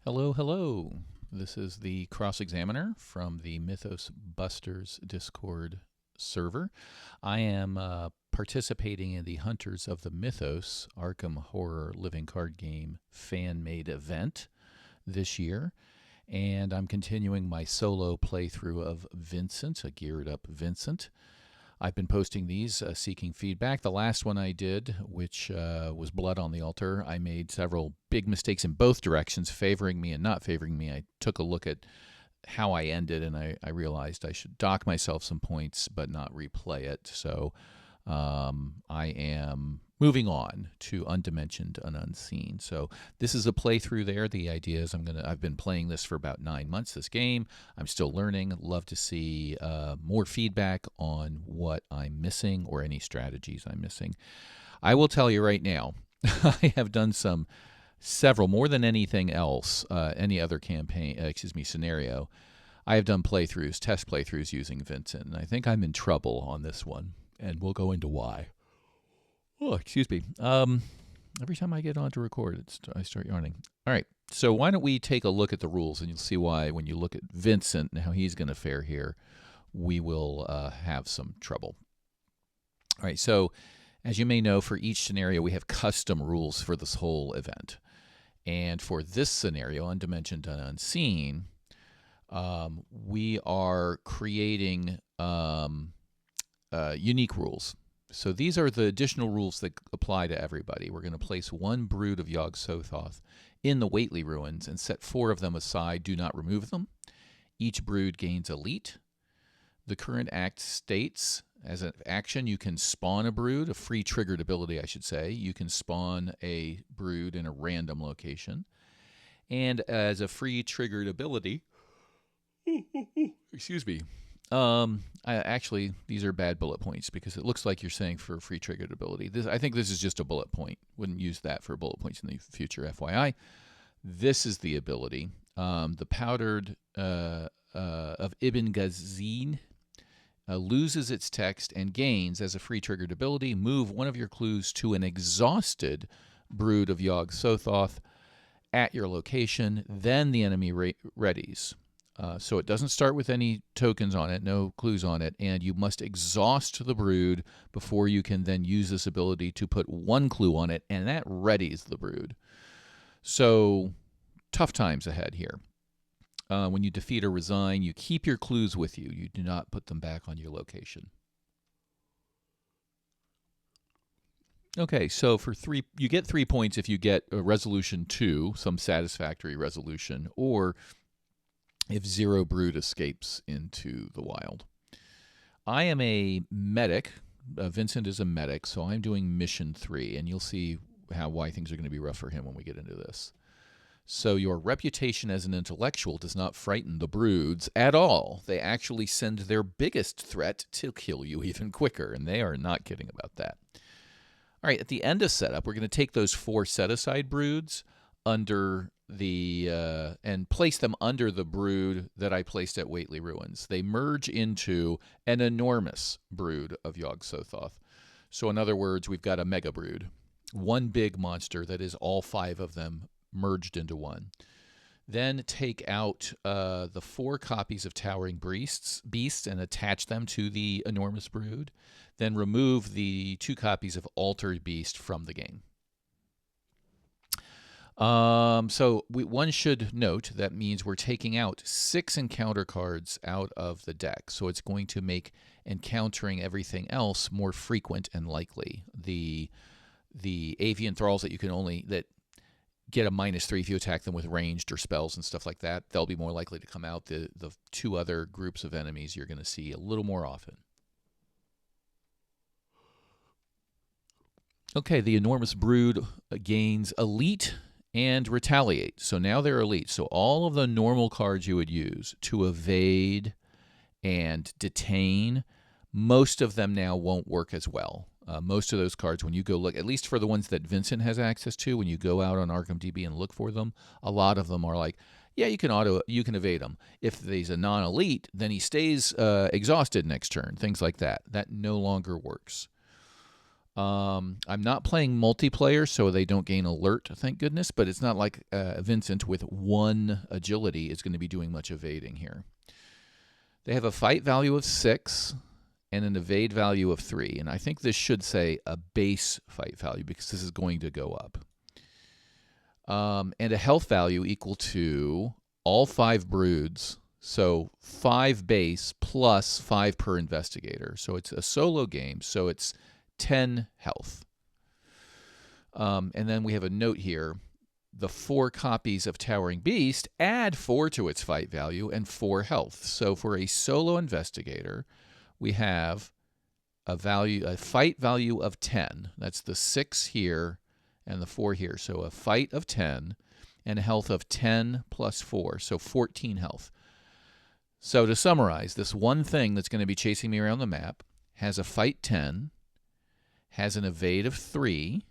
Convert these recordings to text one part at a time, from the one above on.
Hello, hello. This is the Cross Examiner from the Mythos Busters Discord server. I am participating in the Hunters of the Mythos Arkham Horror Living Card Game fan-made event this year. And I'm continuing my solo playthrough of Vincent, a geared up Vincent. I've been posting these, seeking feedback. The last one I did, which was Blood on the Altar, I made several big mistakes in both directions, favoring me and not favoring me. I took a look at how I ended, and I realized I should dock myself some points but not replay it. So I am moving on to Undimensioned and Unseen. So this is a playthrough there. The idea is I've been playing this for about 9 months, this game. I'm still learning. Love to see more feedback on what I'm missing or any strategies I'm missing. I will tell you right now, I have done several, more than anything else, any other scenario. I have done test playthroughs using Vincent, and I think I'm in trouble on this one, and we'll go into why. Oh, excuse me. Every time I get on to record, I start yawning. All right, so why don't we take a look at the rules, and you'll see why when you look at Vincent and how he's going to fare here, we will have some trouble. All right, so as you may know, for each scenario, we have custom rules for this whole event. And for this scenario, Undimensioned and Unseen, we are creating unique rules. So these are the additional rules that apply to everybody. We're going to place one brood of Yog-Sothoth in the Whately Ruins and set 4 of them aside. Do not remove them. Each brood gains elite. The current act states, as an action, you can spawn a brood, a free triggered ability, I should say. You can spawn a brood in a random location. And as a free triggered ability, excuse me, actually, these are bad bullet points because it looks like you're saying for a free triggered ability. I think this is just a bullet point. Wouldn't use that for bullet points in the future, FYI. This is the ability. The Powdered of Ibn Ghazin loses its text and gains, as a free triggered ability, move one of your clues to an exhausted brood of Yog-Sothoth at your location. Then the enemy readies. So it doesn't start with any tokens on it, no clues on it, and you must exhaust the brood before you can then use this ability to put one clue on it, and that readies the brood. So tough times ahead here. When you defeat or resign, you keep your clues with you. You do not put them back on your location. Okay, so for 3, you get 3 points if you get a resolution 2, some satisfactory resolution, or if 0 brood escapes into the wild. I am a medic. Vincent is a medic, so I'm doing mission 3, and you'll see why things are going to be rough for him when we get into this. So your reputation as an intellectual does not frighten the broods at all. They actually send their biggest threat to kill you even quicker, and they are not kidding about that. All right, at the end of setup, we're going to take those 4 set-aside broods under and place them under the brood that I placed at Whately Ruins. They merge into an enormous brood of Yog-Sothoth. So in other words, we've got a MegaBrood, one big monster that is all 5 of them merged into one. Then take out the 4 copies of Towering Beasts and attach them to the enormous brood. Then remove the 2 copies of Altered Beast from the game. One should note that means we're taking out 6 encounter cards out of the deck. So it's going to make encountering everything else more frequent and likely. The avian thralls that get a -3 if you attack them with ranged or spells and stuff like that, they'll be more likely to come out. The 2 other groups of enemies you're going to see a little more often. Okay, the enormous brood gains elite and retaliate. So now they're elite. So all of the normal cards you would use to evade and detain, most of them now won't work as well. Most of those cards, when you go look, at least for the ones that Vincent has access to, when you go out on ArkhamDB and look for them, a lot of them are like, yeah, you can evade him. If he's a non-elite, then he stays exhausted next turn, things like that. That no longer works. I'm not playing multiplayer, so they don't gain alert, thank goodness, but it's not like Vincent with 1 agility is going to be doing much evading here. They have a fight value of 6 and an evade value of 3, and I think this should say a base fight value because this is going to go up. And a health value equal to all 5 broods, so 5 base plus 5 per investigator. So it's a solo game, so it's 10 health. And then we have a note here. The 4 copies of Towering Beast add 4 to its fight value and 4 health. So for a solo investigator, we have a fight value of 10. That's the 6 here and the 4 here. So a fight of 10 and a health of 10 plus 4, so 14 health. So to summarize, this one thing that's going to be chasing me around the map has a fight 10, has an evade of 3,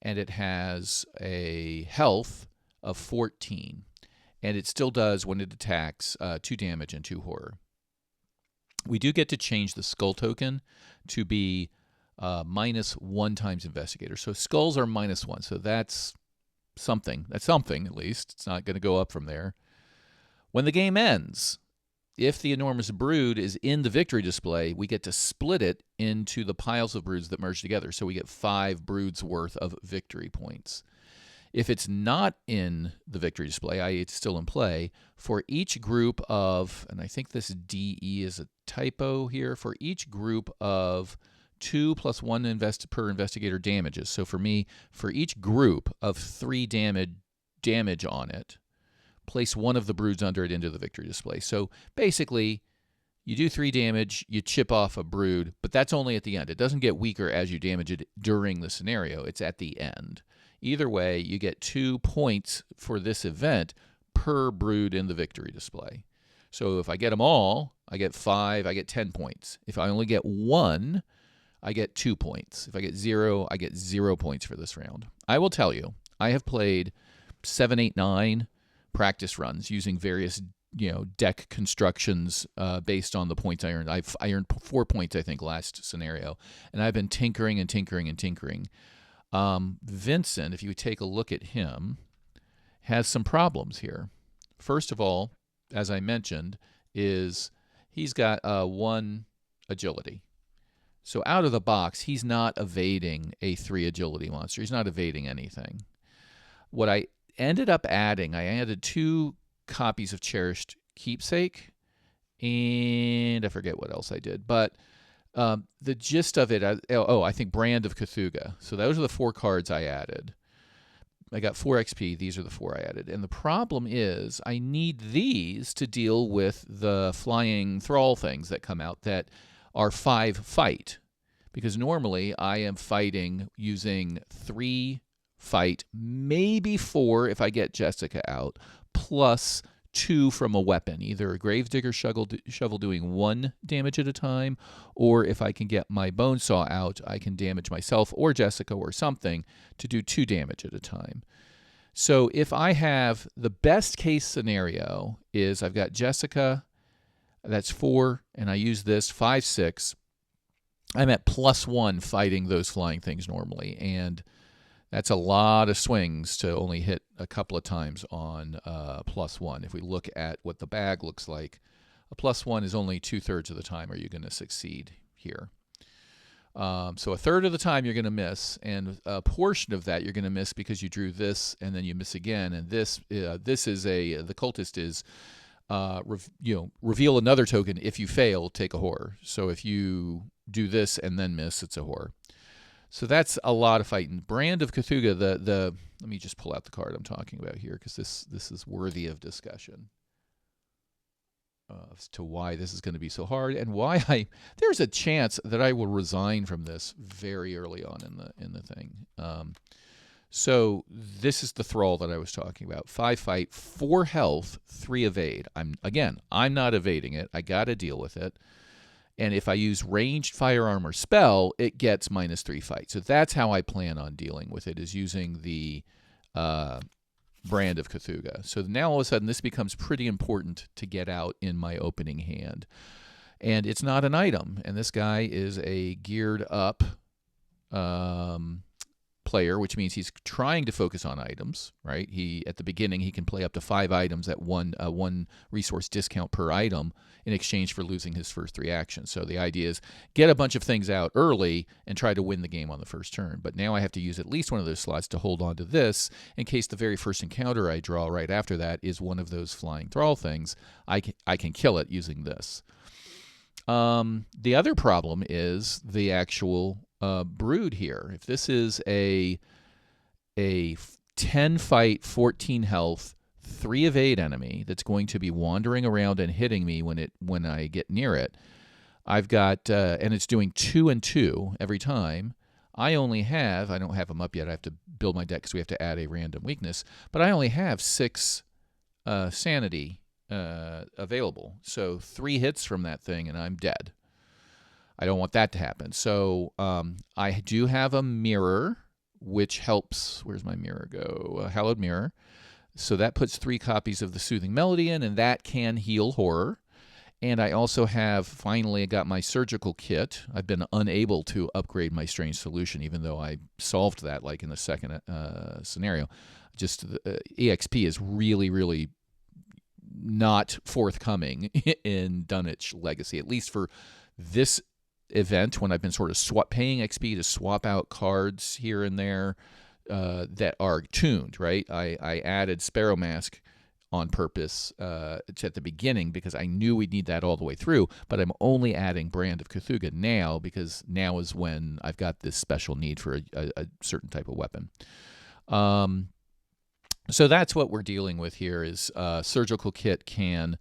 and it has a health of 14. And it still does, when it attacks, 2 damage and 2 horror. We do get to change the skull token to be -1 times investigator. So skulls are -1, so that's something. That's something, at least. It's not going to go up from there. When the game ends, if the enormous brood is in the victory display, we get to split it into the piles of broods that merge together. So we get 5 broods worth of victory points. If it's not in the victory display, i.e. it's still in play, for each group of, and I think this DE is a typo here, for each group of 2 plus 1 per investigator damages. So for me, for each group of 3 damage on it, place 1 of the broods under it into the victory display. So basically, you do 3 damage, you chip off a brood, but that's only at the end. It doesn't get weaker as you damage it during the scenario. It's at the end. Either way, you get 2 points for this event per brood in the victory display. So if I get them all, I get 5, I get 10 points. If I only get 1, I get 2 points. If I get 0, I get 0 points for this round. I will tell you, I have played 7, 8, 9 practice runs using various deck constructions based on the points I earned. I earned 4 points, I think, last scenario, and I've been tinkering and tinkering and tinkering. Vincent, if you take a look at him, has some problems here. First of all, as I mentioned, is he's got 1 agility. So out of the box, he's not evading a 3 agility monster. He's not evading anything. What I ended up adding, I added 2 copies of Cherished Keepsake, and I forget what else I did. But the gist of it, I think Brand of Cthulhu. So those are the 4 cards I added. I got 4 XP. These are the 4 I added. And the problem is I need these to deal with the flying thrall things that come out that are 5 fight. Because normally I am fighting using 3 fight, maybe 4 if I get Jessica out, plus 2 from a weapon, either a Gravedigger shovel doing 1 damage at a time, or if I can get my Bonesaw out, I can damage myself or Jessica or something to do 2 damage at a time. So if I have, the best case scenario is I've got Jessica, that's 4, and I use this, 5, 6. I'm at +1 fighting those flying things normally, and that's a lot of swings to only hit a couple of times on +1. If we look at what the bag looks like, a +1 is only 2/3 of the time are you going to succeed here. So a third of the time you're going to miss, and a portion of that you're going to miss because you drew this and then you miss again. And this is the cultist is reveal another token. If you fail, take a horror. So if you do this and then miss, it's a horror. So that's a lot of fighting. Brand of Cthulhu, let me just pull out the card I'm talking about here because this is worthy of discussion as to why this is going to be so hard and why there's a chance that I will resign from this very early on in the thing. So this is the thrall that I was talking about. 5 fight, 4 health, 3 evade. I'm not evading it. I got to deal with it. And if I use ranged firearm or spell, it gets -3 fight. So that's how I plan on dealing with it, is using the Brand of Cthulhu. So now all of a sudden this becomes pretty important to get out in my opening hand. And it's not an item. And this guy is a geared up player, which means he's trying to focus on items, right? At the beginning he can play up to 5 items at one resource discount per item in exchange for losing his first 3 actions. So the idea is get a bunch of things out early and try to win the game on the first turn. But now I have to use at least one of those slots to hold on to this in case the very first encounter I draw right after that is one of those flying thrall things. I can kill it using this. The other problem is the actual brood here. If this is a 10 fight, 14 health, 3 of 8 enemy that's going to be wandering around and hitting me when I get near it, I've got and it's doing 2 and 2 every time. I don't have them up yet. I have to build my deck because we have to add a random weakness, but I only have 6 sanity available. So 3 hits from that thing and I'm dead. I don't want that to happen. So I do have a mirror, which helps. Where's my mirror go? Hallowed Mirror. So that puts 3 copies of the Soothing Melody in, and that can heal horror. And I also have, finally, I got my surgical kit. I've been unable to upgrade my Strange Solution, even though I solved that like in the second scenario. Just EXP is really, really not forthcoming in Dunwich Legacy, at least for this event when I've been sort of paying XP to swap out cards here and there that are tuned, right? I added Sparrow Mask on purpose at the beginning because I knew we'd need that all the way through, but I'm only adding Brand of Cthulhu now because now is when I've got this special need for a certain type of weapon. So that's what we're dealing with here is Surgical Kit can,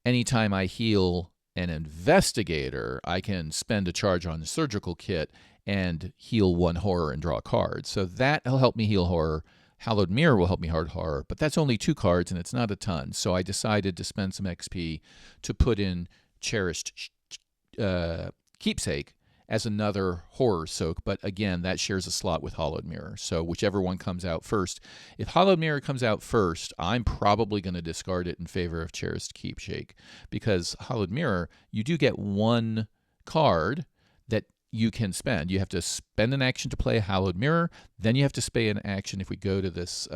anytime I heal an investigator, I can spend a charge on the Surgical Kit and heal 1 horror and draw a card. So that'll help me heal horror. Hallowed Mirror will help me hard horror, but that's only 2 cards and it's not a ton. So I decided to spend some XP to put in Cherished Keepsake as another horror soak, but again, that shares a slot with Hallowed Mirror. So whichever one comes out first. If Hallowed Mirror comes out first, I'm probably going to discard it in favor of Cherished Keepsake because Hallowed Mirror, you do get 1 card that you can spend. You have to spend an action to play a Hallowed Mirror, then you have to spend an action. If we go to this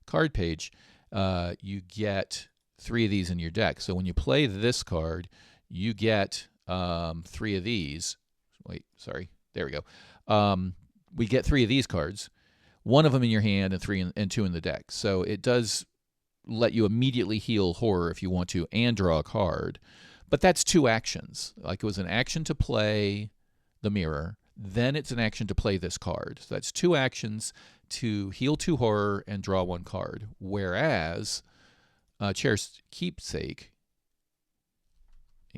card page, you get 3 of these in your deck. So when you play this card, you get 3 of these. Wait, sorry. There we go. We get 3 of these cards, 1 of them in your hand and 3 and 2 in the deck. So it does let you immediately heal horror if you want to and draw a card. But that's 2 actions. Like it was an action to play the mirror, then it's an action to play this card. So that's 2 actions to heal 2 horror and draw 1 card. Whereas Cherished Keepsake,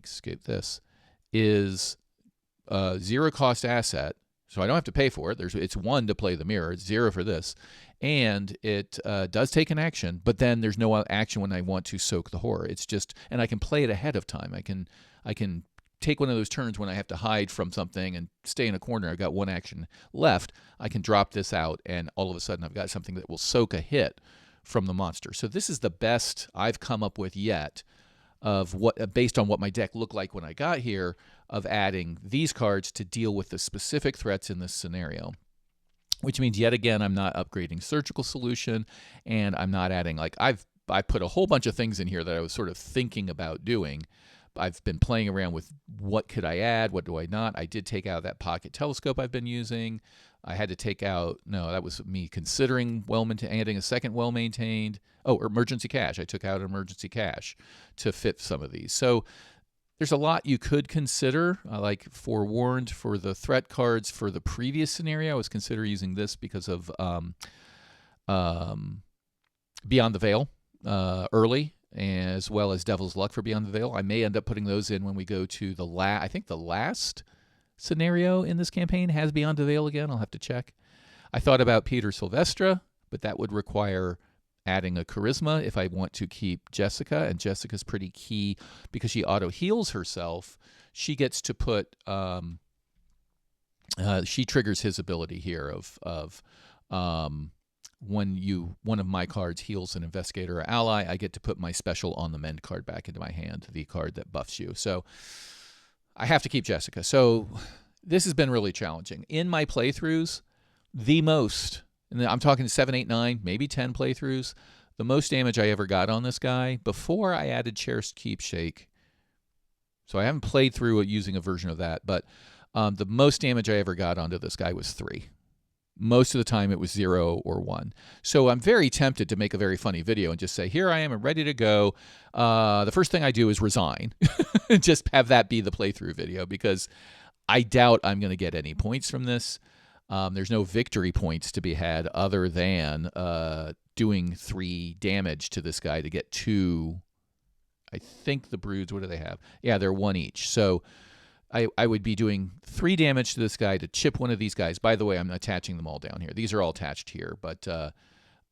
escape this, is 0 cost asset, so I don't have to pay for it. It's 1 to play the mirror. It's 0 for this, and it does take an action. But then there's no action when I want to soak the horror. It's just, and I can play it ahead of time. I can take one of those turns when I have to hide from something and stay in a corner. I've got 1 action left. I can drop this out, and all of a sudden I've got something that will soak a hit from the monster. So this is the best I've come up with yet of what, based on what my deck looked like when I got here, of adding these cards to deal with the specific threats in this scenario. Which means, yet again, I'm not upgrading Surgical Solution, and I'm not adding, like, I put a whole bunch of things in here that I was sort of thinking about doing. I've been playing around with what could I add, what do I not. I did take out that pocket telescope I've been using. I had to take out, no, that was me considering adding a second well-maintained. Oh, emergency cache. I took out emergency cache to fit some of these. So there's a lot you could consider. Like Forewarned for the threat cards for the previous scenario. I was considering using this because of Beyond the Veil early, as well as Devil's Luck for Beyond the Veil. I may end up putting those in when we go to the I think the last scenario in this campaign has Beyond the Veil again. I'll have to check. I thought about Peter Sylvestra, but that would require adding a charisma if I want to keep Jessica, and Jessica's pretty key because she auto heals herself. She gets to put she triggers his ability here of when one of my cards heals an investigator or ally, I get to put my special On the Mend card back into my hand, the card that buffs you. So I have to keep Jessica. So this has been really challenging. In my playthroughs, the most, and I'm talking 7, 8, 9, maybe 10 playthroughs, the most damage I ever got on this guy before I added Cherished Keepsake. So I haven't played through it using a version of that, but the most damage I ever got onto this guy was 3. Most of the time it was 0 or 1. So I'm very tempted to make a very funny video and just say, here I am, I'm ready to go. The first thing I do is resign. Just have that be the playthrough video, because I doubt I'm going to get any points from this. There's no victory points to be had other than doing 3 damage to this guy to get 2. I think the broods, what do they have? Yeah, they're 1 each. So I would be doing 3 damage to this guy to chip one of these guys. By the way, I'm attaching them all down here. These are all attached here. But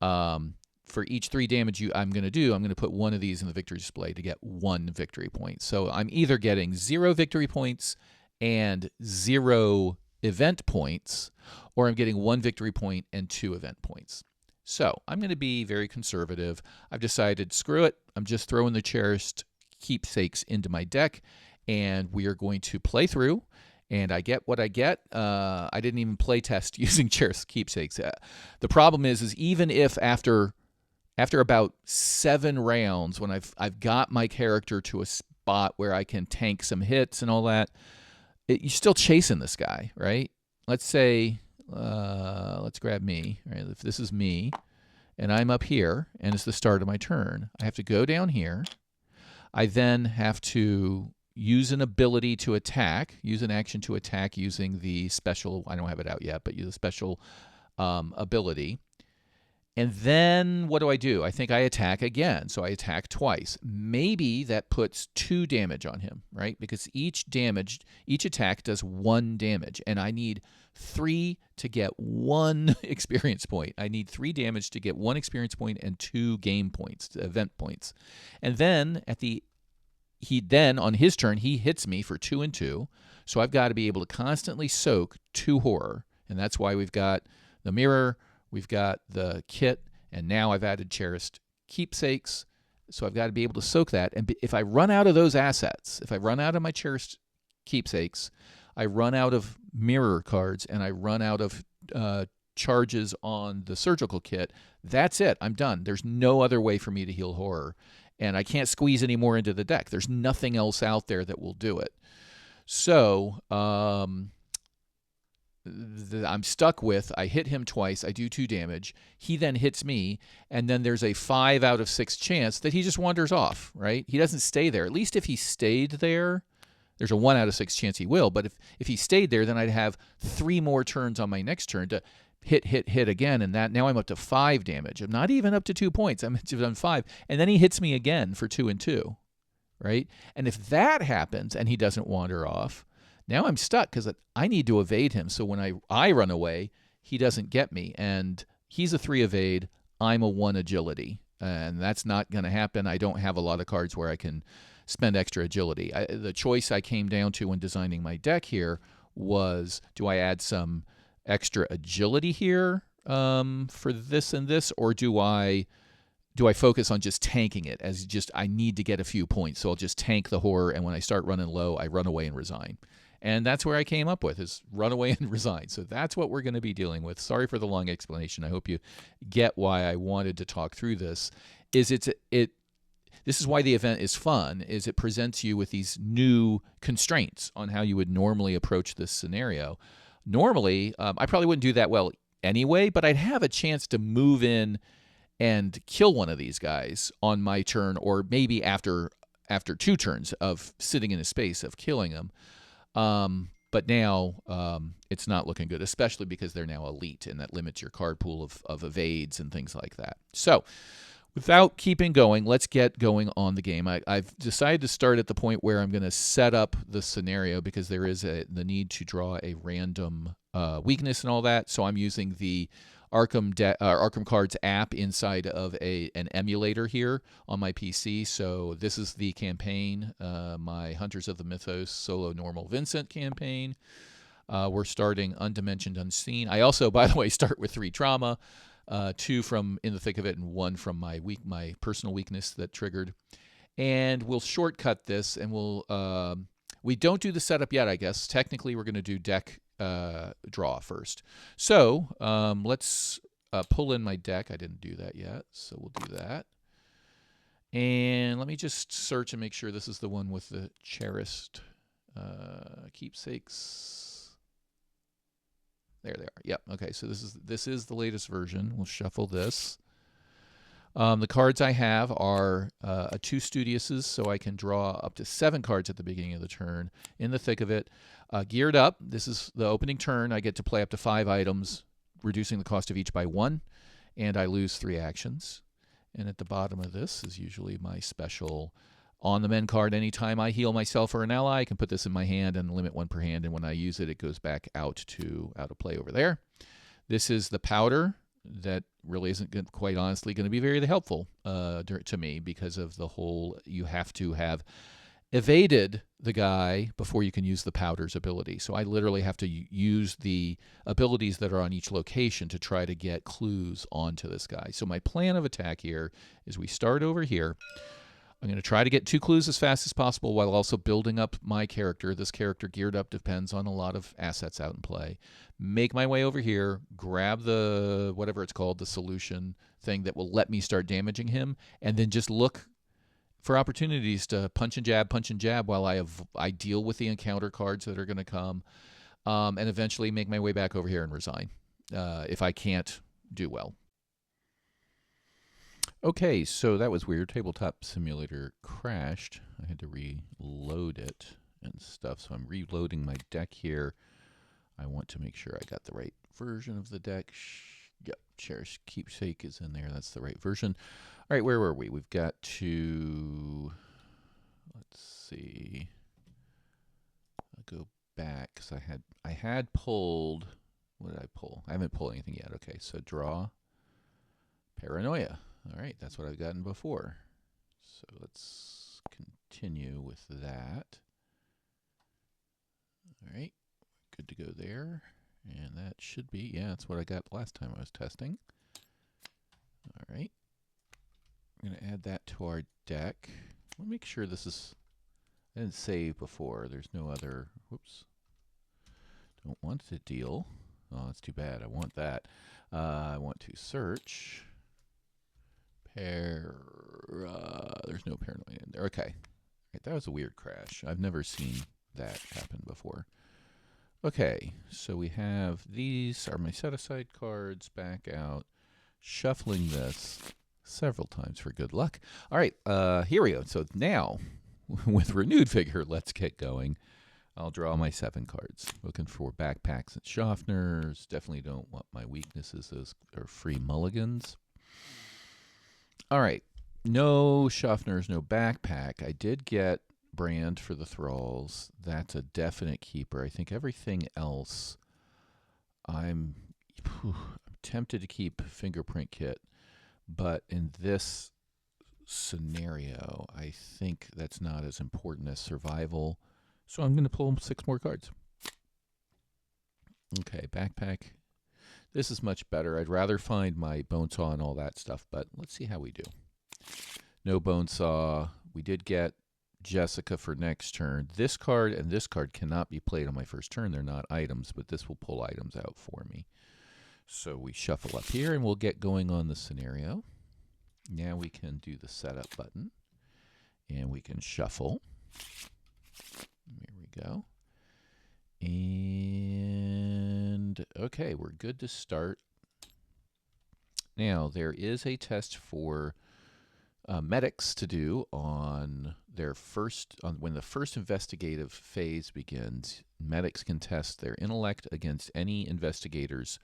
for each 3 damage I'm going to do, I'm going to put one of these in the victory display to get 1 victory point. So I'm either getting 0 victory points and 0 event points, or I'm getting 1 victory point and 2 event points. So I'm going to be very conservative. I've decided, screw it. I'm just throwing the Cherished Keepsakes into my deck, and we are going to play through, and I get what I get. I didn't even play test using Cherished Keepsakes. The problem is even if after about 7 rounds, when I've got my character to a spot where I can tank some hits and all that, you're still chasing this guy, right? Let's say, let's grab me, right? If this is me, and I'm up here, and it's the start of my turn, I have to go down here. I then have to use an ability to attack, use an action to attack using the special, I don't have it out yet, but use a special ability. And then what do? I think I attack again. So I attack twice. Maybe that puts 2 damage on him, right? Because each attack does 1 damage, and I need 3 to get 1 experience point. I need 3 damage to get 1 experience point and 2 game points, event points. And then on his turn, he hits me for 2 and 2. So I've got to be able to constantly soak 2 horror. And that's why we've got the mirror, we've got the kit, and now I've added Cherished Keepsakes. So I've got to be able to soak that. And if I run out of those assets, if I run out of my Cherished Keepsakes, I run out of mirror cards, and I run out of charges on the surgical kit, that's it. I'm done. There's no other way for me to heal horror. And I can't squeeze any more into the deck. There's nothing else out there that will do it. So I'm stuck with, I hit him twice, I do 2 damage, he then hits me, and then there's a 5 out of 6 chance that he just wanders off, right? He doesn't stay there. At least if he stayed there, there's a 1 out of 6 chance he will, but if he stayed there, then I'd have 3 more turns on my next turn to hit again, and that now I'm up to 5 damage. I'm not even up to 2 points. I'm on 5, and then he hits me again for 2 and 2, right? And if that happens and he doesn't wander off, now I'm stuck because I need to evade him. So when I run away, he doesn't get me, and he's a 3 evade. I'm a 1 agility, and that's not going to happen. I don't have a lot of cards where I can spend extra agility. The choice I came down to when designing my deck here was, do I add some extra agility here for this and this, or do I focus on just tanking it as just I need to get a few points, so I'll just tank the horror, and when I start running low, I run away and resign. And that's where I came up with, is run away and resign. So that's what we're going to be dealing with. Sorry for the long explanation. I hope you get why I wanted to talk through this. This is why the event is fun, is it presents you with these new constraints on how you would normally approach this scenario. Normally, I probably wouldn't do that well anyway, but I'd have a chance to move in and kill one of these guys on my turn, or maybe after 2 turns of sitting in a space of killing them. But now it's not looking good, especially because they're now elite, and that limits your card pool of evades and things like that. So without keeping going, let's get going on the game. I've decided to start at the point where I'm going to set up the scenario, because there is the need to draw a random weakness and all that. So I'm using the Arkham Cards app inside of an emulator here on my PC. So this is the campaign, my Hunters of the Mythos solo normal Vincent campaign. We're starting Undimensioned Unseen. I also, by the way, start with 3 trauma, 2 from In the Thick of It, and 1 from my personal weakness that triggered. And we'll shortcut this, and we'll We don't do the setup yet, I guess. Technically, we're going to do deck draw first. So let's pull in my deck. I didn't do that yet, so we'll do that. And let me just search and make sure this is the one with the cherished keepsakes. There they are. Yep. Okay, so this is the latest version. We'll shuffle this. The cards I have are 2 Studiouses, so I can draw up to 7 cards at the beginning of the turn. In the thick of it, geared up. This is the opening turn. I get to play up to 5 items, reducing the cost of each by 1, and I lose 3 actions. And at the bottom of this is usually my special on the men card. Anytime I heal myself or an ally, I can put this in my hand and limit 1 per hand, and when I use it, it goes back out of play over there. This is the powder that really isn't quite honestly going to be very helpful to me because of the whole you have to have evaded the guy before you can use the powder's ability. So I literally have to use the abilities that are on each location to try to get clues onto this guy. So my plan of attack here is we start over here. I'm going to try to get 2 clues as fast as possible while also building up my character. This character geared up depends on a lot of assets out in play. Make my way over here, grab the, whatever it's called, the solution thing that will let me start damaging him, and then just look for opportunities to punch and jab while I deal with the encounter cards that are going to come, and eventually make my way back over here and resign if I can't do well. Okay, so that was weird. Tabletop Simulator crashed. I had to reload it and stuff, so I'm reloading my deck here. I want to make sure I got the right version of the deck. Yep, Cherished Keepsake is in there. That's the right version. All right, where were we? We've got to, let's see. I'll go back because I had pulled, what did I pull? I haven't pulled anything yet. Okay, so draw, Paranoia. All right, that's what I've gotten before. So let's continue with that. All right, good to go there. And that should be, yeah, that's what I got last time I was testing. All right. I'm going to add that to our deck. I'll make sure this is, I didn't save before. There's no other, whoops. Don't want to deal. Oh, that's too bad. I want that. I want to search. There's no paranoia in there. Okay. Right, that was a weird crash. I've never seen that happen before. Okay, so we have these are my set-aside cards, back out, shuffling this several times for good luck. All right, here we go. So now, with renewed vigor, let's get going. I'll draw my 7 cards. Looking for backpacks and Schaffners. Definitely don't want my weaknesses. Those are free mulligans. All right, no Schaffners, no backpack. I did get Brand for the Thralls. That's a definite keeper. I think everything else, I'm tempted to keep Fingerprint Kit, but in this scenario, I think that's not as important as survival. So I'm going to pull 6 more cards. Okay, backpack. This is much better. I'd rather find my Bonesaw and all that stuff, but let's see how we do. No Bonesaw. We did get Jessica for next turn. This card and this card cannot be played on my first turn. They're not items, but this will pull items out for me. So we shuffle up here, and we'll get going on the scenario. Now we can do the setup button, and we can shuffle. Here we go. And okay, we're good to start. Now, there is a test for medics to do on their when the first investigative phase begins. Medics can test their intellect against any investigator's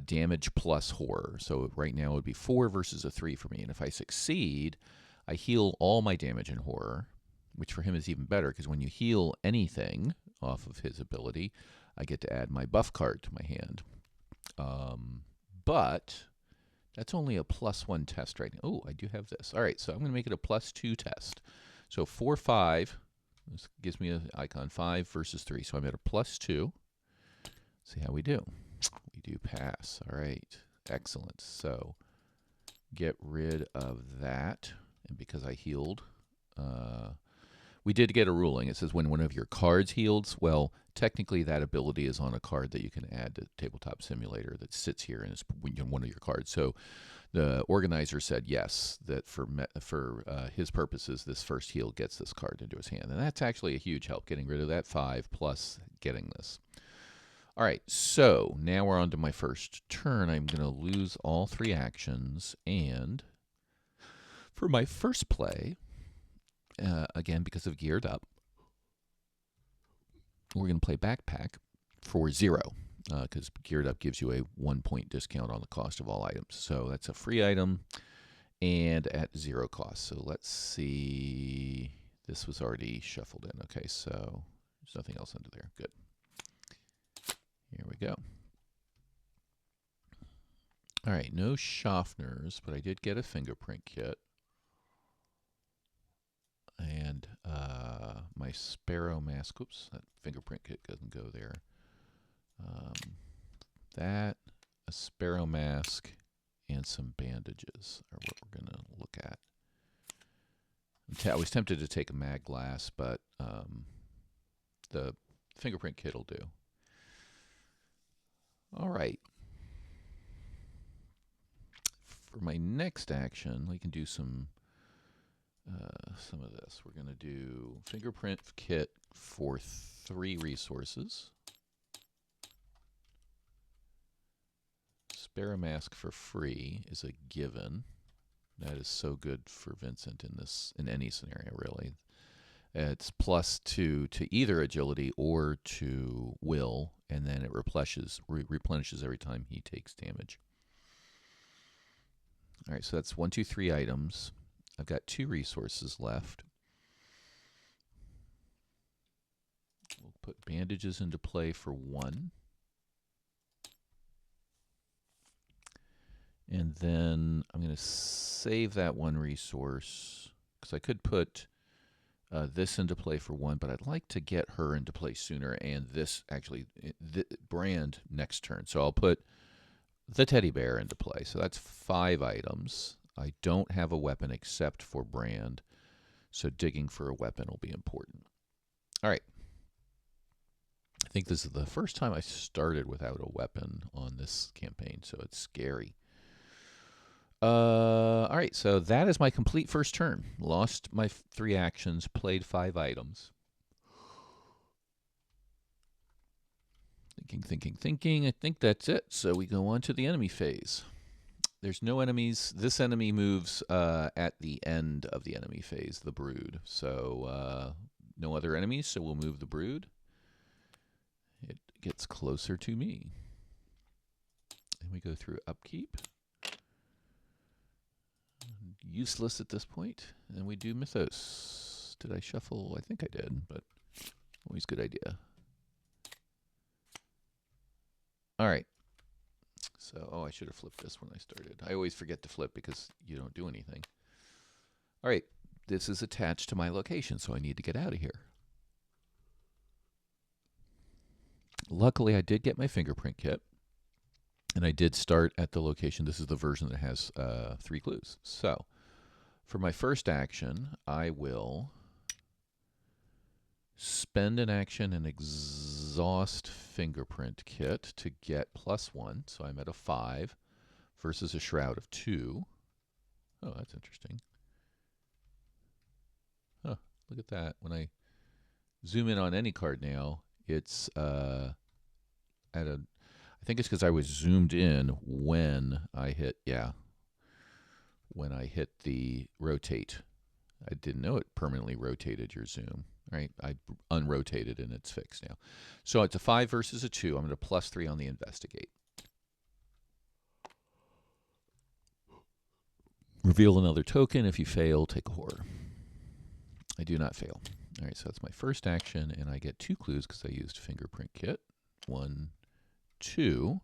damage plus horror. So right now it would be 4 versus a 3 for me. And if I succeed, I heal all my damage and horror, which for him is even better because when you heal anything off of his ability, I get to add my buff card to my hand. But that's only a +1 test right now. Oh, I do have this. All right, so I'm going to make it a +2 test. So 4, 5. This gives me an icon 5 versus 3. So I'm at a +2. See how we do. We do pass. All right, excellent. So get rid of that. And because I healed, We did get a ruling. It says when one of your cards heals, well, technically that ability is on a card that you can add to Tabletop Simulator that sits here and is one of your cards. So the organizer said yes, that for his purposes, this first heal gets this card into his hand. And that's actually a huge help, getting rid of that 5 plus getting this. All right, so now we're on to my first turn. I'm going to lose all 3 actions. And for my first play, again, because of Geared Up, we're going to play Backpack for 0, because Geared Up gives you a 1-point discount on the cost of all items. So that's a free item and at 0 cost. So let's see. This was already shuffled in. Okay, so there's nothing else under there. Good. Here we go. All right, no Schaffners, but I did get a fingerprint kit. And my Sparrow Mask. Oops, that fingerprint kit doesn't go there. That, a Sparrow Mask, and some bandages are what we're going to look at. I was tempted to take a mag glass, but the fingerprint kit will do. All right. For my next action, we can do some of this. We're going to do fingerprint kit for 3 resources. Sparrow Mask for free is a given. That is so good for Vincent in any scenario, really. It's +2 to either agility or to will, and then it replenishes every time he takes damage. All right, so that's 1, 2, 3 items. I've got 2 resources left. We'll put bandages into play for 1. And then I'm going to save that 1 resource, because I could put this into play for 1, but I'd like to get her into play sooner, and this actually, Brand next turn. So I'll put the teddy bear into play. So that's 5 items. I don't have a weapon except for Brand, so digging for a weapon will be important. All right. I think this is the first time I started without a weapon on this campaign, so it's scary. All right, so that is my complete first turn. Lost my 3 actions, played 5 items. Thinking. I think that's it. So we go on to the enemy phase. There's no enemies. This enemy moves at the end of the enemy phase, the Brood. So no other enemies, so we'll move the Brood. It gets closer to me. And we go through upkeep. Useless at this point. And we do Mythos. Did I shuffle? I think I did, but always a good idea. All right. So, I should have flipped this when I started. I always forget to flip because you don't do anything. All right. This is attached to my location, so I need to get out of here. Luckily, I did get my fingerprint kit. And I did start at the location. This is the version that has 3 clues. So, for my first action, I will spend an action and exhaust fingerprint kit to get +1. So I'm at a 5 versus a shroud of 2. Oh, that's interesting. Huh, look at that. When I zoom in on any card now, it's at a... I think it's because I was zoomed in when I hit, when I hit the rotate. I didn't know it permanently rotated your zoom, right? I unrotated and it's fixed now. So it's a 5 versus a 2. I'm going to +3 on the investigate. Reveal another token. If you fail, take a horror. I do not fail. All right, so that's my first action, and I get 2 clues because I used fingerprint kit. 1, 2.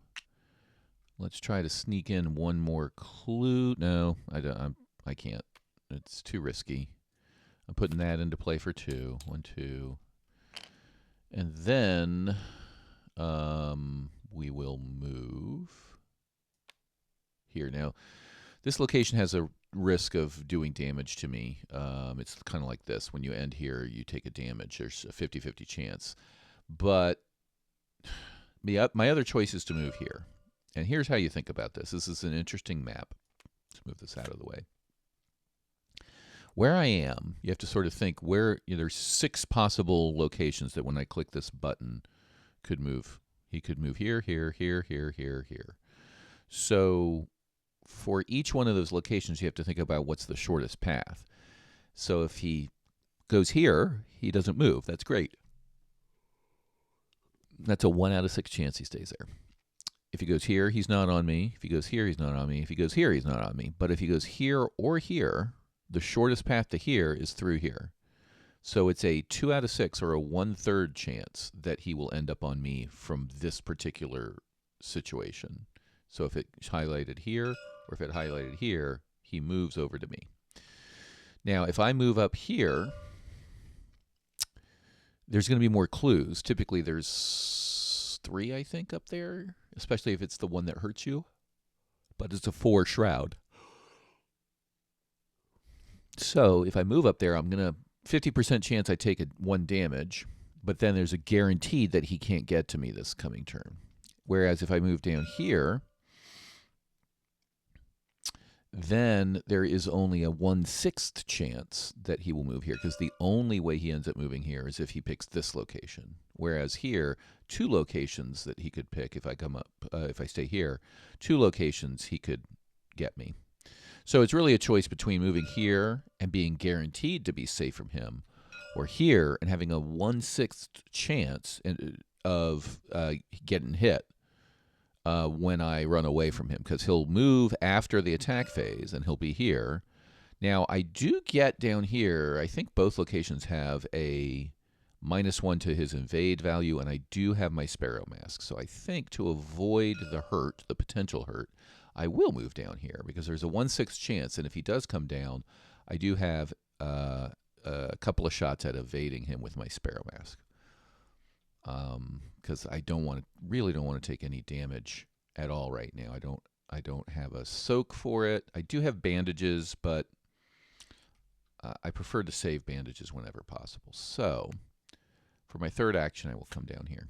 Let's try to sneak in 1 more clue. No, I can't. It's too risky. I'm putting that into play for 2. 1, 2. And then we will move here. Now, this location has a risk of doing damage to me. It's kind of like this. When you end here, you take a damage. There's a 50-50 chance. But my other choice is to move here. And here's how you think about this. This is an interesting map. Let's move this out of the way. Where I am, you have to sort of think where there's 6 possible locations that when I click this button could move. He could move here, here, here, here, here, here. So for each one of those locations, you have to think about what's the shortest path. So if he goes here, he doesn't move. That's great. That's a 1 out of 6 chance he stays there. If he goes here, he's not on me. If he goes here, he's not on me. If he goes here, he's not on me. But if he goes here or here, the shortest path to here is through here. So it's a 2 out of 6 or a 1/3 chance that he will end up on me from this particular situation. So if it's highlighted here or if it highlighted here, he moves over to me. Now, if I move up here, there's going to be more clues. Typically, there's 3, I think, up there, especially if it's the one that hurts you. But it's a 4 shroud. So if I move up there, I'm going to 50% chance I take 1 damage, but then there's a guarantee that he can't get to me this coming turn. Whereas if I move down here, then there is only a 1/6 chance that he will move here, because the only way he ends up moving here is if he picks this location. Whereas here, 2 locations that he could pick if I come up, if I stay here, 2 locations he could get me. So it's really a choice between moving here and being guaranteed to be safe from him, or here and having a 1/6 chance of getting hit when I run away from him, because he'll move after the attack phase and he'll be here. Now, I do get down here, I think both locations have a -1 to his invade value, and I do have my Sparrow Mask. So I think to avoid the hurt, the potential hurt, I will move down here because there's a 1/6 chance, and if he does come down, I do have a couple of shots at evading him with my Sparrow Mask. Because I really don't want to take any damage at all right now. I don't have a soak for it. I do have bandages, but I prefer to save bandages whenever possible. So for my 3rd action, I will come down here.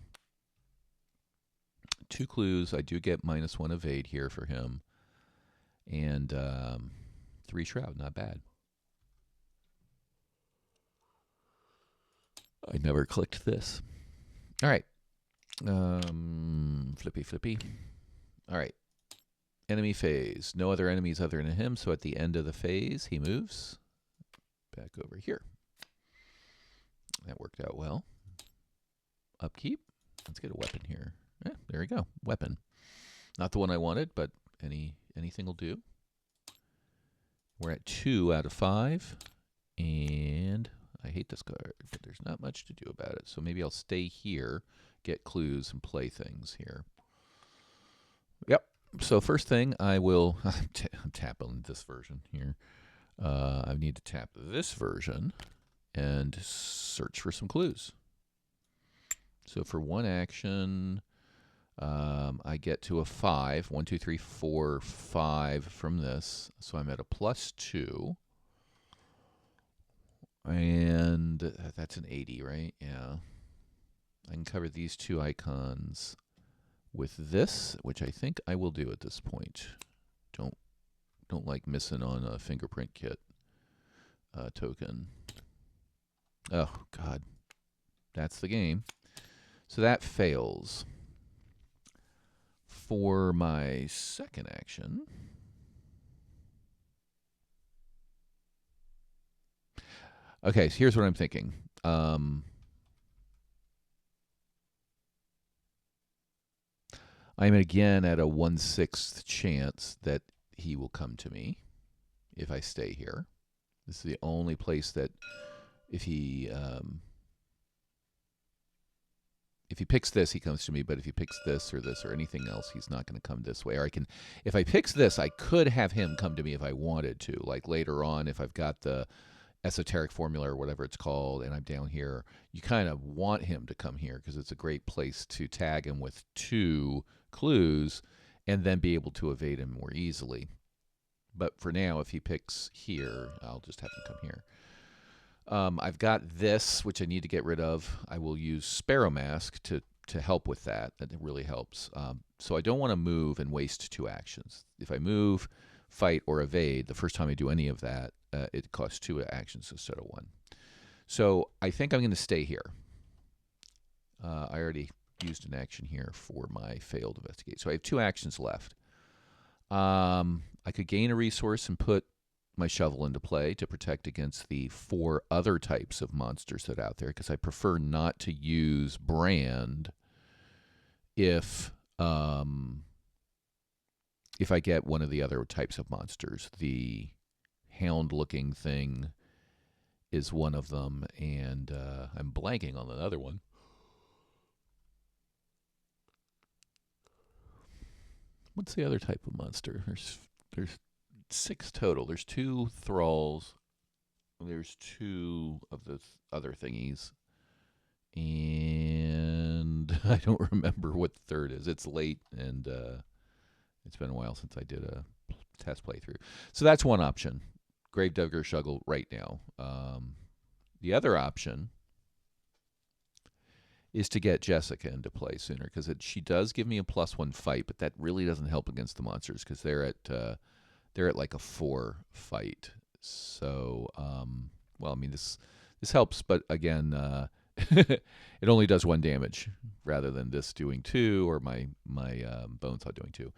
2 clues. I do get -1 evade here for him, and 3 shroud. Not bad. I never clicked this. All right. Flippy. All right. Enemy phase. No other enemies other than him, so at the end of the phase, he moves back over here. That worked out well. Upkeep. Let's get a weapon here. Yeah, there we go. Weapon. Not the one I wanted, but anything will do. We're at 2 out of 5, and I hate this card, but there's not much to do about it. So maybe I'll stay here, get clues, and play things here. Yep. So first thing I will, I'm tapping this version here. I need to tap this version and search for some clues. So for 1 action, I get to a 5. 1, 2, 3, 4, 5 from this. So I'm at a +2. And that's an 80, right? Yeah. I can cover these 2 icons with this, which I think I will do at this point. Don't like missing on a fingerprint kit token. Oh, God. That's the game. So that fails. For my 2nd action, okay, so here's what I'm thinking. I'm again at a 1/6 chance that he will come to me if I stay here. This is the only place that if he picks this, he comes to me, but if he picks this or anything else, he's not going to come this way. Or if I picks this, I could have him come to me if I wanted to. Like later on, if I've got the esoteric formula or whatever it's called, and I'm down here, you kind of want him to come here because it's a great place to tag him with 2 clues and then be able to evade him more easily. But for now, if he picks here, I'll just have him come here. I've got this, which I need to get rid of. I will use Sparrow Mask to help with that. That really helps. So I don't want to move and waste 2 actions. If I move, fight, or evade, the first time I do any of that, it costs 2 actions instead of 1. So I think I'm going to stay here. I already used an action here for my failed investigate. So I have 2 actions left. I could gain a resource and put my shovel into play to protect against the 4 other types of monsters that are out there, because I prefer not to use brand if I get one of the other types of monsters. The hound-looking thing is one of them, and I'm blanking on the other one. What's the other type of monster? There's 6 total. There's 2 thralls. There's 2 of the other thingies. And I don't remember what the third is. It's late, and it's been a while since I did a test playthrough. So that's one option. Gravedigger Shuggle right now. The other option is to get Jessica into play sooner, because she does give me a +1 fight, but that really doesn't help against the monsters, because they're at like a 4 fight. So, well, I mean, this helps, but again, it only does 1 damage rather than this doing 2, or my Bonesaw doing 2.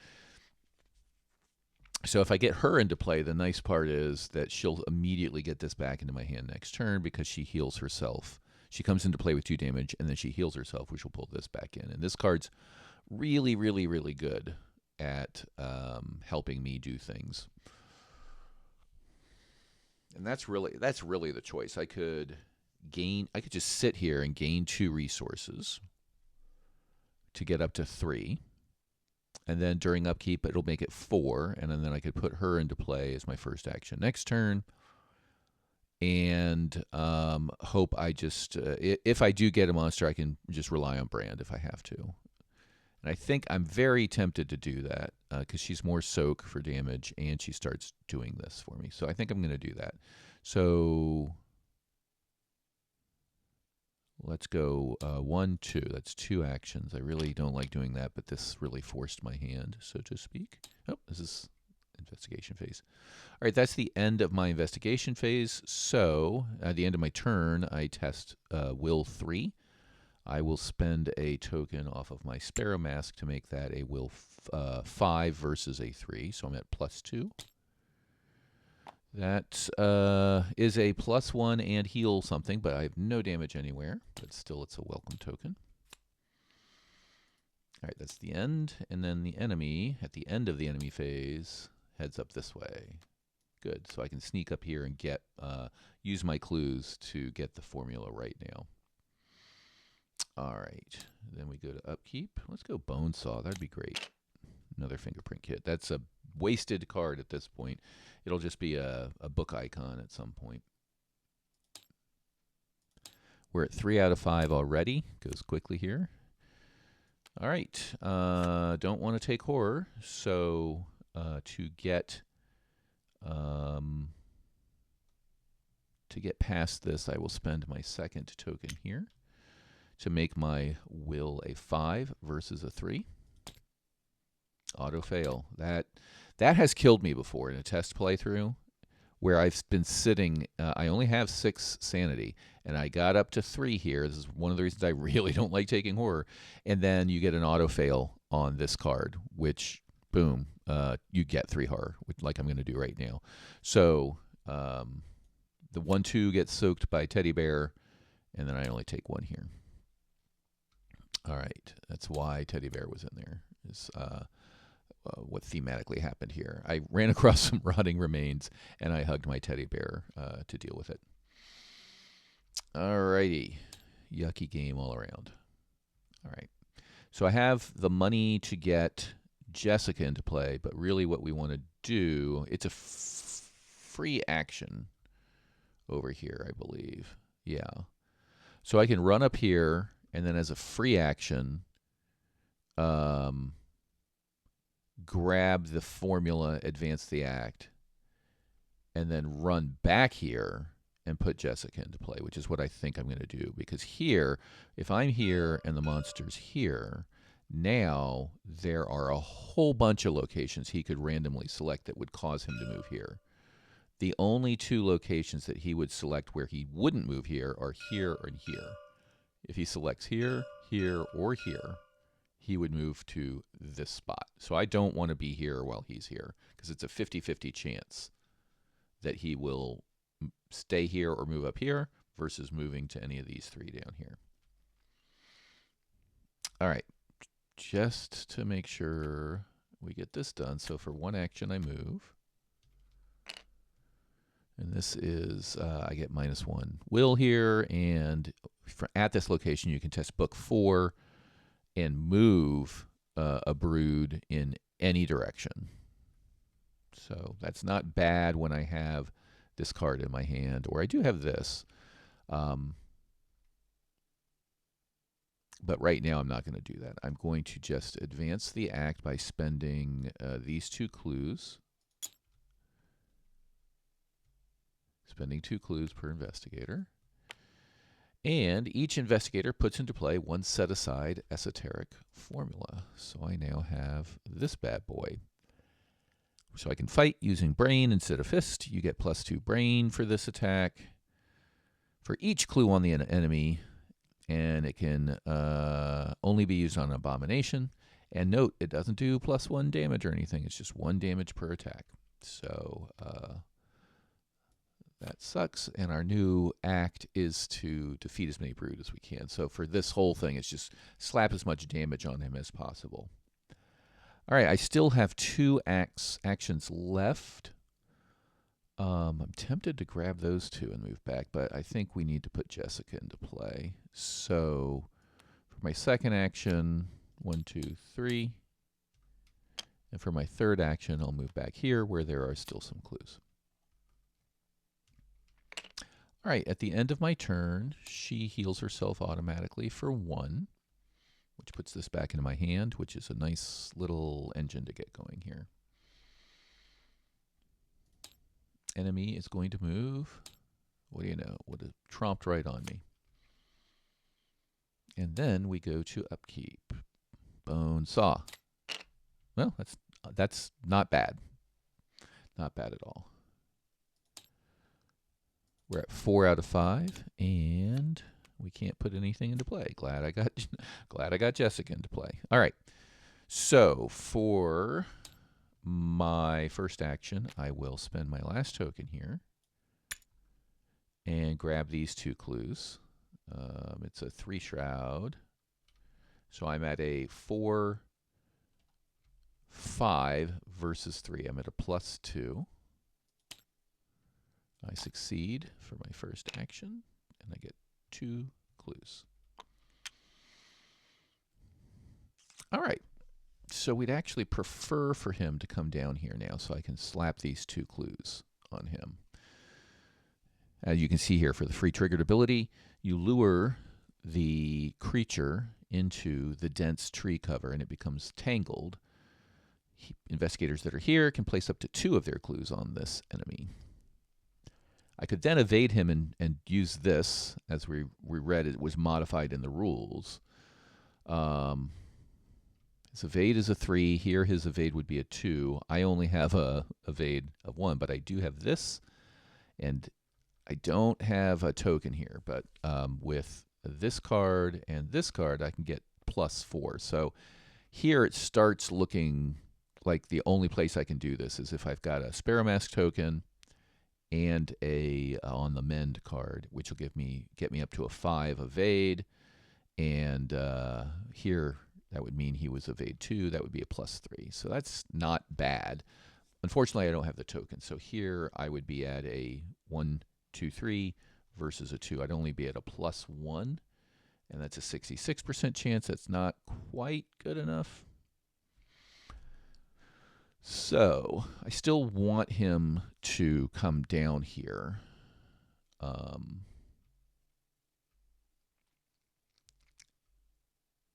So if I get her into play, the nice part is that she'll immediately get this back into my hand next turn, because she heals herself. She comes into play with 2 damage, and then she heals herself, which will pull this back in. And this card's really, really, really good at helping me do things. And that's really the choice. I could just sit here and gain 2 resources to get up to 3. And then during upkeep, it'll make it 4. And then I could put her into play as my first action next turn. And hope I just, if I do get a monster, I can just rely on brand if I have to. And I think I'm very tempted to do that, because she's more soak for damage, and she starts doing this for me. So I think I'm going to do that. So let's go 1, 2. That's 2 actions. I really don't like doing that, but this really forced my hand, so to speak. Oh, this is investigation phase. All right, that's the end of my investigation phase. So at the end of my turn, I test Will 3. I will spend a token off of my Sparrow Mask to make that a Will 5 versus a 3. So I'm at +2. That is a +1 and heal something, but I have no damage anywhere. But still, it's a welcome token. All right, that's the end. And then the enemy, at the end of the enemy phase, heads up this way. Good. So I can sneak up here and get use my clues to get the formula right now. All right. Then we go to upkeep. Let's go Bonesaw. That'd be great. Another fingerprint kit. That's a wasted card at this point. It'll just be a book icon at some point. We're at 3 out of 5 already. Goes quickly here. All right. Don't want to take horror. So to get past this, I will spend my second token here to make my will a 5 versus a 3. Auto fail. That has killed me before in a test playthrough, where I've been sitting. I only have 6 sanity, and I got up to 3 here. This is one of the reasons I really don't like taking horror. And then you get an auto fail on this card, which boom, you get 3 horror, like I'm going to do right now. So the 1/2 gets soaked by Teddy Bear, and then I only take 1 here. All right, that's why Teddy Bear was in there. Is what thematically happened here. I ran across some rotting remains, and I hugged my Teddy Bear to deal with it. All righty, yucky game all around. All right, so I have the money to get Jessica into play, but really what we want to do, it's a free action over here, I believe. Yeah. So I can run up here, and then as a free action, grab the formula, advance the act, and then run back here and put Jessica into play, which is what I think I'm going to do. Because here, if I'm here and the monster's here, now there are a whole bunch of locations he could randomly select that would cause him to move here. The only two locations that he would select where he wouldn't move here are here and here. If he selects here, here, or here, he would move to this spot. So I don't want to be here while he's here, because it's a 50-50 chance that he will stay here or move up here versus moving to any of these three down here. All right, just to make sure we get this done. So for one action, I move. And this is, I get -1 will here, and at this location you can test book 4 and move a brood in any direction. So that's not bad when I have this card in my hand, or I do have this. But right now I'm not going to do that. I'm going to just advance the act by spending these 2 clues. Spending 2 clues per investigator. And each investigator puts into play 1 set-aside esoteric formula. So I now have this bad boy. So I can fight using brain instead of fist. You get +2 brain for this attack. For each clue on the enemy, and it can only be used on an abomination. And note, it doesn't do +1 damage or anything. It's just 1 damage per attack. So that sucks, and our new act is to defeat as many brood as we can. So for this whole thing, it's just slap as much damage on him as possible. All right, I still have 2 actions left. I'm tempted to grab those 2 and move back, but I think we need to put Jessica into play. So for my second action, 1, 2, 3. And for my third action, I'll move back here where there are still some clues. All right, at the end of my turn, she heals herself automatically for 1, which puts this back into my hand, which is a nice little engine to get going here. Enemy is going to move. What do you know? Would have tromped right on me. And then we go to upkeep. Bone saw. Well, that's not bad. Not bad at all. We're at 4 out of 5, and we can't put anything into play. Glad I got Jessica into play. All right. So for my first action, I will spend my last token here and grab these 2 clues. It's a 3 shroud. So I'm at a 4, 5 versus 3. I'm at a +2. I succeed for my first action, and I get 2 clues. All right. So we'd actually prefer for him to come down here now, so I can slap these 2 clues on him. As you can see here, for the free triggered ability, you lure the creature into the dense tree cover, and it becomes tangled. Investigators that are here can place up to 2 of their clues on this enemy. I could then evade him and use this, as we read it was modified in the rules. His evade is a 3. Here his evade would be a 2. I only have a evade of 1, but I do have this, and I don't have a token here. But with this card and this card, I can get +4. So here it starts looking like the only place I can do this is if I've got a Sparrow Mask token and a on the mend card, which will get me up to a 5 evade, and here that would mean he was evade 2. That would be a +3. So that's not bad. Unfortunately, I don't have the token. So here I would be at a 1, 2, 3 versus a 2. I'd only be at a +1, and that's a 66% chance. That's not quite good enough. So I still want him to come down here.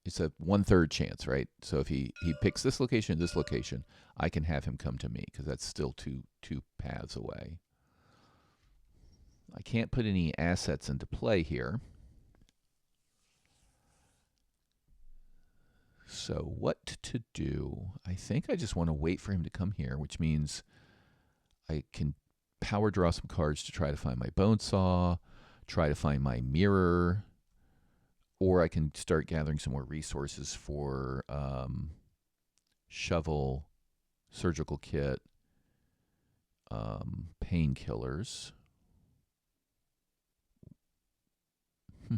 It's a 1/3 chance, right? So if he picks this location, I can have him come to me, because that's still two paths away. I can't put any assets into play here. So what to do? I think I just want to wait for him to come here, which means I can power draw some cards to try to find my bone saw, try to find my mirror, or I can start gathering some more resources for shovel, surgical kit, painkillers. I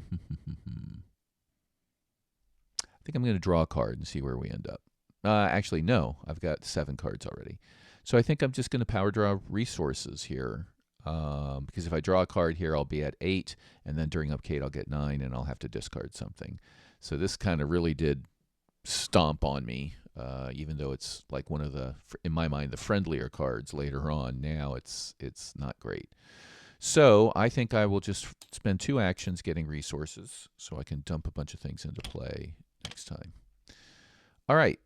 think I'm going to draw a card and see where we end up. Actually, no. I've got 7 cards already. So I think I'm just going to power draw resources here. Because if I draw a card here, I'll be at 8, and then during upkeep I'll get 9, and I'll have to discard something. So this kind of really did stomp on me, even though it's like one of the, in my mind, the friendlier cards later on. Now it's not great. So I think I will just spend 2 actions getting resources so I can dump a bunch of things into play next time. All right.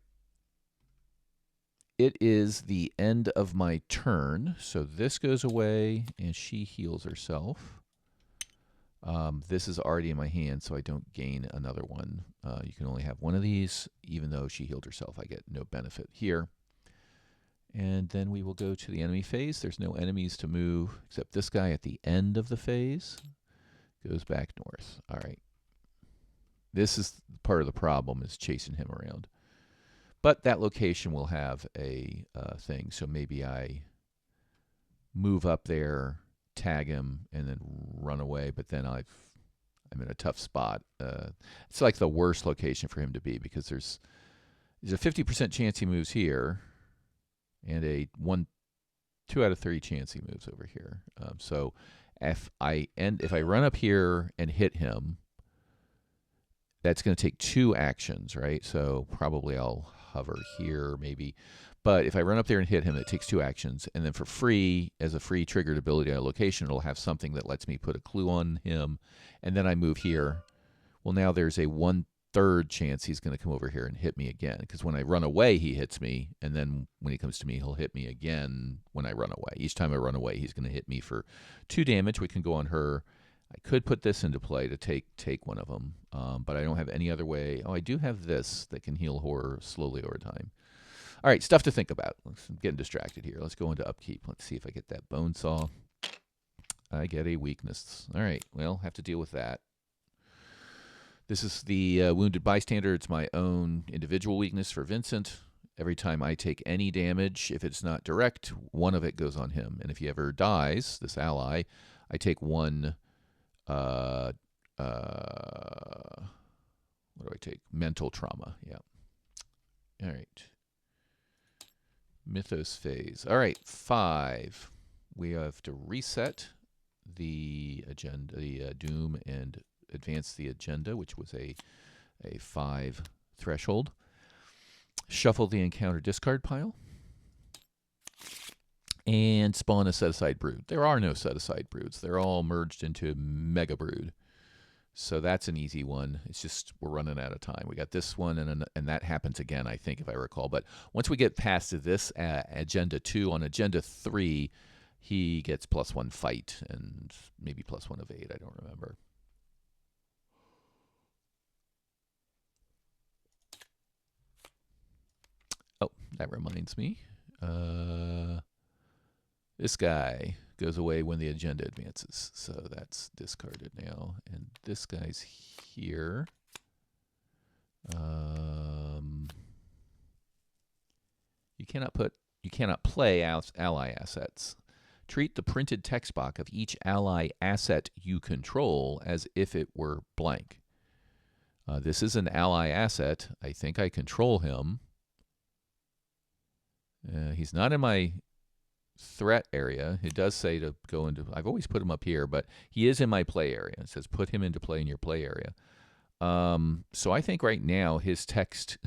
It is the end of my turn, so this goes away, and she heals herself. This is already in my hand, so I don't gain another one. You can only have one of these. Even though she healed herself, I get no benefit here. And then we will go to the enemy phase. There's no enemies to move, except this guy at the end of the phase goes back north. All right. This is part of the problem, is chasing him around. But that location will have a thing, so maybe I move up there, tag him, and then run away. But then I'm in a tough spot. It's like the worst location for him to be, because there's a 50% chance he moves here, and a 2 out of 3 chance he moves over here. So if I run up here and hit him, that's going to take 2 actions, right? So probably I'll hover here, maybe. But if I run up there and hit him, it takes 2 actions. And then for free, as a free triggered ability on a location, it'll have something that lets me put a clue on him. And then I move here. Well, now there's a 1/3 chance he's going to come over here and hit me again. Because when I run away, he hits me. And then when he comes to me, he'll hit me again when I run away. Each time I run away, he's going to hit me for 2 damage. We can go on her. I could put this into play to take one of them, but I don't have any other way. Oh, I do have this that can heal horror slowly over time. All right, stuff to think about. I'm getting distracted here. Let's go into upkeep. Let's see if I get that bone saw. I get a weakness. All right, well, have to deal with that. This is the wounded bystander. It's my own individual weakness for Vincent. Every time I take any damage, if it's not direct, one of it goes on him. And if he ever dies, this ally, I take 1... what do I take? Mental trauma. Yeah. All right. Mythos phase. All right. 5. We have to reset the agenda, the doom, and advance the agenda, which was a 5 threshold. Shuffle the encounter discard pile. And spawn a set-aside brood. There are no set-aside broods. They're all merged into MegaBrood. So that's an easy one. It's just we're running out of time. We got this one, and that happens again, I think, if I recall. But once we get past this Agenda 2, on Agenda 3, he gets +1 fight and maybe +1 evade. I don't remember. Oh, that reminds me. This guy goes away when the agenda advances, so that's discarded now. And this guy's here. You cannot play ally assets. Treat the printed text box of each ally asset you control as if it were blank. This is an ally asset. I think I control him. He's not in my threat area. It does say to go into, I've always put him up here, but he is in my play area. It says put him into play in your play area. So I think right now his text,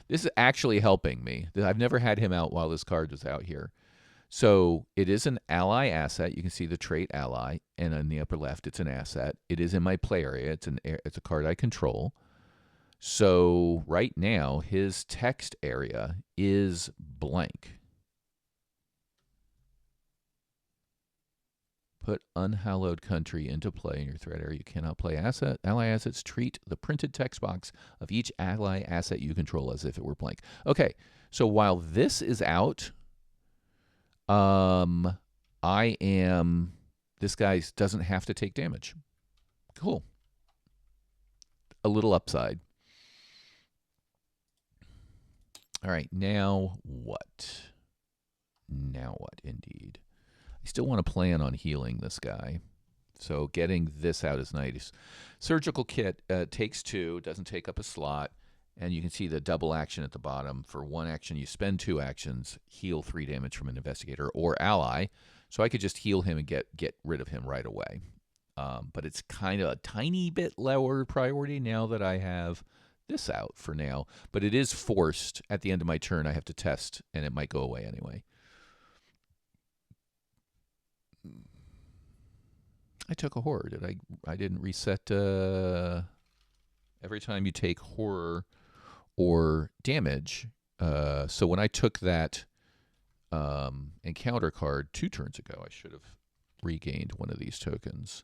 this is actually helping me. I've never had him out while this card was out here. So it is an ally asset. You can see the trait ally, and on the upper left, it's an asset. It is in my play area. It's a card I control. So right now, his text area is blank. Put Unhallowed Country into play in your threat area. You cannot play ally assets. Treat the printed text box of each ally asset you control as if it were blank. Okay, so while this is out, this guy doesn't have to take damage. Cool. A little upside. All right, now what? Now what, indeed? I still want to plan on healing this guy. So getting this out is nice. Surgical Kit takes 2, doesn't take up a slot, and you can see the double action at the bottom. For 1 action, you spend 2 actions, heal 3 damage from an investigator or ally. So I could just heal him and get rid of him right away. But it's kind of a tiny bit lower priority now that I have this out for now. But it is forced at the end of my turn. I have to test, and it might go away anyway. I took a horror. I didn't reset. Every time you take horror or damage. So when I took that encounter card 2 turns ago, I should have regained one of these tokens.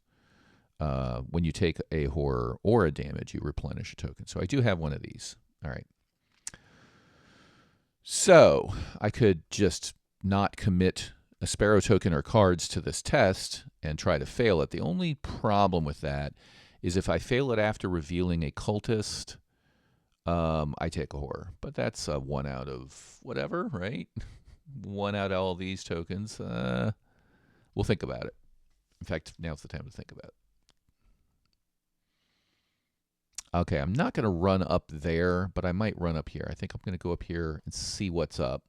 When you take a horror or a damage, you replenish a token. So I do have one of these. All right. So I could just not commit a Sparrow token or cards to this test and try to fail it. The only problem with that is if I fail it after revealing a cultist, I take a horror. But that's 1 out of whatever, right? 1 out of all these tokens. We'll think about it. In fact, now's the time to think about it. Okay, I'm not going to run up there, but I might run up here. I think I'm going to go up here and see what's up,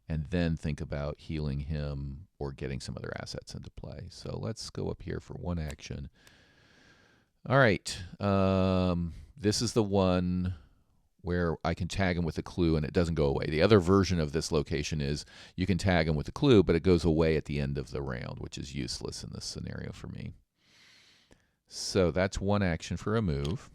and then think about healing him or getting some other assets into play. So let's go up here for 1 action. All right, this is the one where I can tag him with a clue and it doesn't go away. The other version of this location is you can tag him with a clue, but it goes away at the end of the round, which is useless in this scenario for me. So that's 1 action for a move.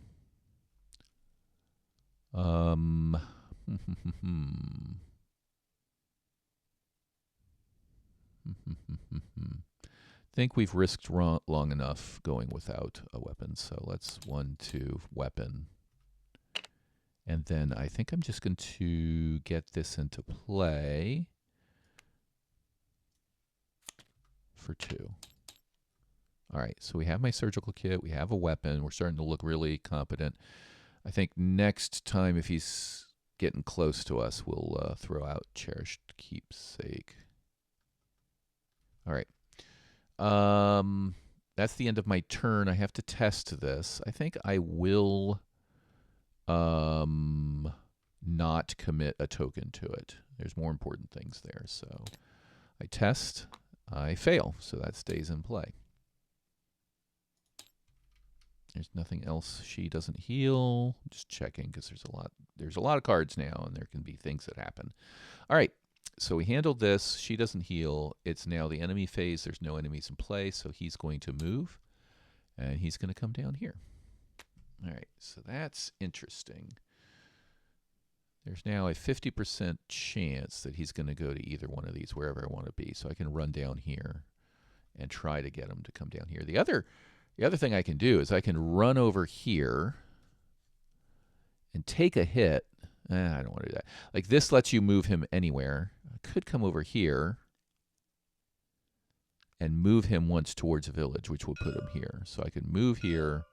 Think we've risked long enough going without a weapon. So let's 1, 2, weapon. And then I think I'm just going to get this into play for 2. All right, so we have my surgical kit. We have a weapon. We're starting to look really competent. I think next time, if he's getting close to us, we'll throw out Cherished Keepsake. All right. That's the end of my turn. I have to test this. I think I will not commit a token to it. There's more important things there. So I test, I fail. So that stays in play. There's nothing else. She doesn't heal. I'm just checking because there's a lot of cards now, and there can be things that happen. All right. So we handled this. She doesn't heal. It's now the enemy phase. There's no enemies in play, so he's going to move, and he's going to come down here. All right, so that's interesting. There's now a 50% chance that he's going to go to either one of these, wherever I want to be. So I can run down here and try to get him to come down here. The other thing I can do is I can run over here and take a hit. I don't want to do that. Like this lets you move him anywhere. I could come over here and move him once towards a village, which will put him here. So I can move here,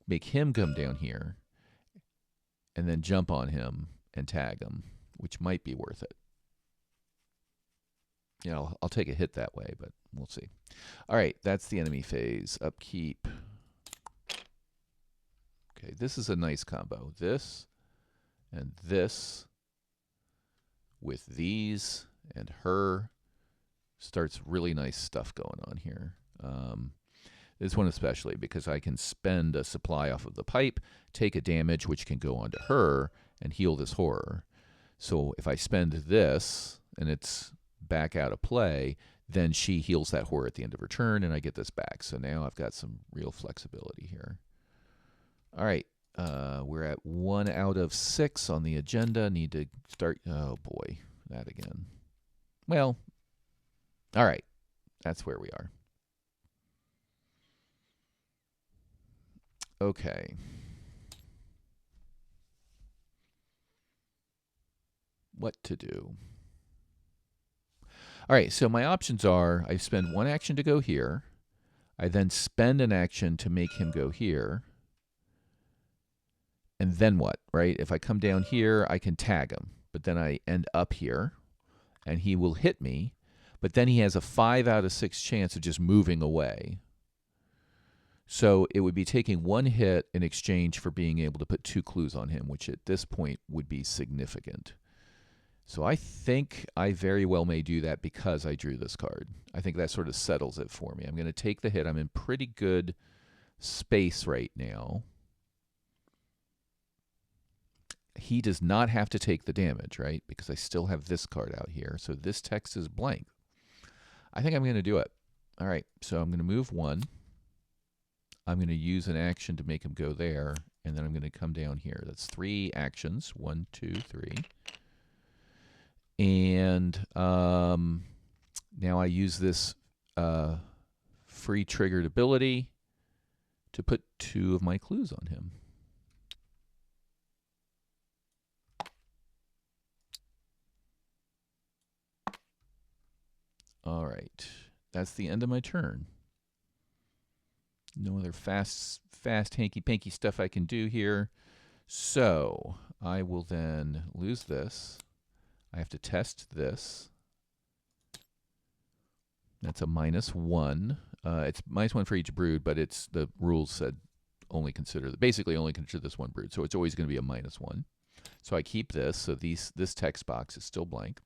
make him come down here, and then jump on him and tag him, which might be worth it. You know, I'll take a hit that way, but we'll see. All right, that's the enemy phase. Upkeep. Okay, this is a nice combo. This and this with these and her starts really nice stuff going on here. This one especially because I can spend a supply off of the pipe, take a damage, which can go onto her, and heal this horror. So if I spend this and it's back out of play, then she heals that horror at the end of her turn, and I get this back. So now I've got some real flexibility here. All right, we're at 1 out of 6 on the agenda. Need to start. Oh boy, that again. Well, all right, that's where we are. Okay. What to do? All right, so my options are I spend one action to go here. I then spend an action to make him go here. And then what, right? If I come down here, I can tag him. But then I end up here, and he will hit me. But then he has a 5 out of 6 chance of just moving away. So it would be taking one hit in exchange for being able to put 2 clues on him, which at this point would be significant. So I think I very well may do that because I drew this card. I think that sort of settles it for me. I'm going to take the hit. I'm in pretty good space right now. He does not have to take the damage, right? Because I still have this card out here. So this text is blank. I think I'm going to do it. All right, so I'm going to move 1. I'm going to use an action to make him go there, and then I'm going to come down here. That's 3 actions. 1, 2, 3. And now I use this free triggered ability to put 2 of my clues on him. All right, that's the end of my turn. No other fast hanky-panky stuff I can do here. So I will then lose this. I have to test this. That's a -1. It's -1 for each brood, but it's the rules said basically only consider this one brood. So it's always going to be a -1. So I keep this. So this text box is still blank.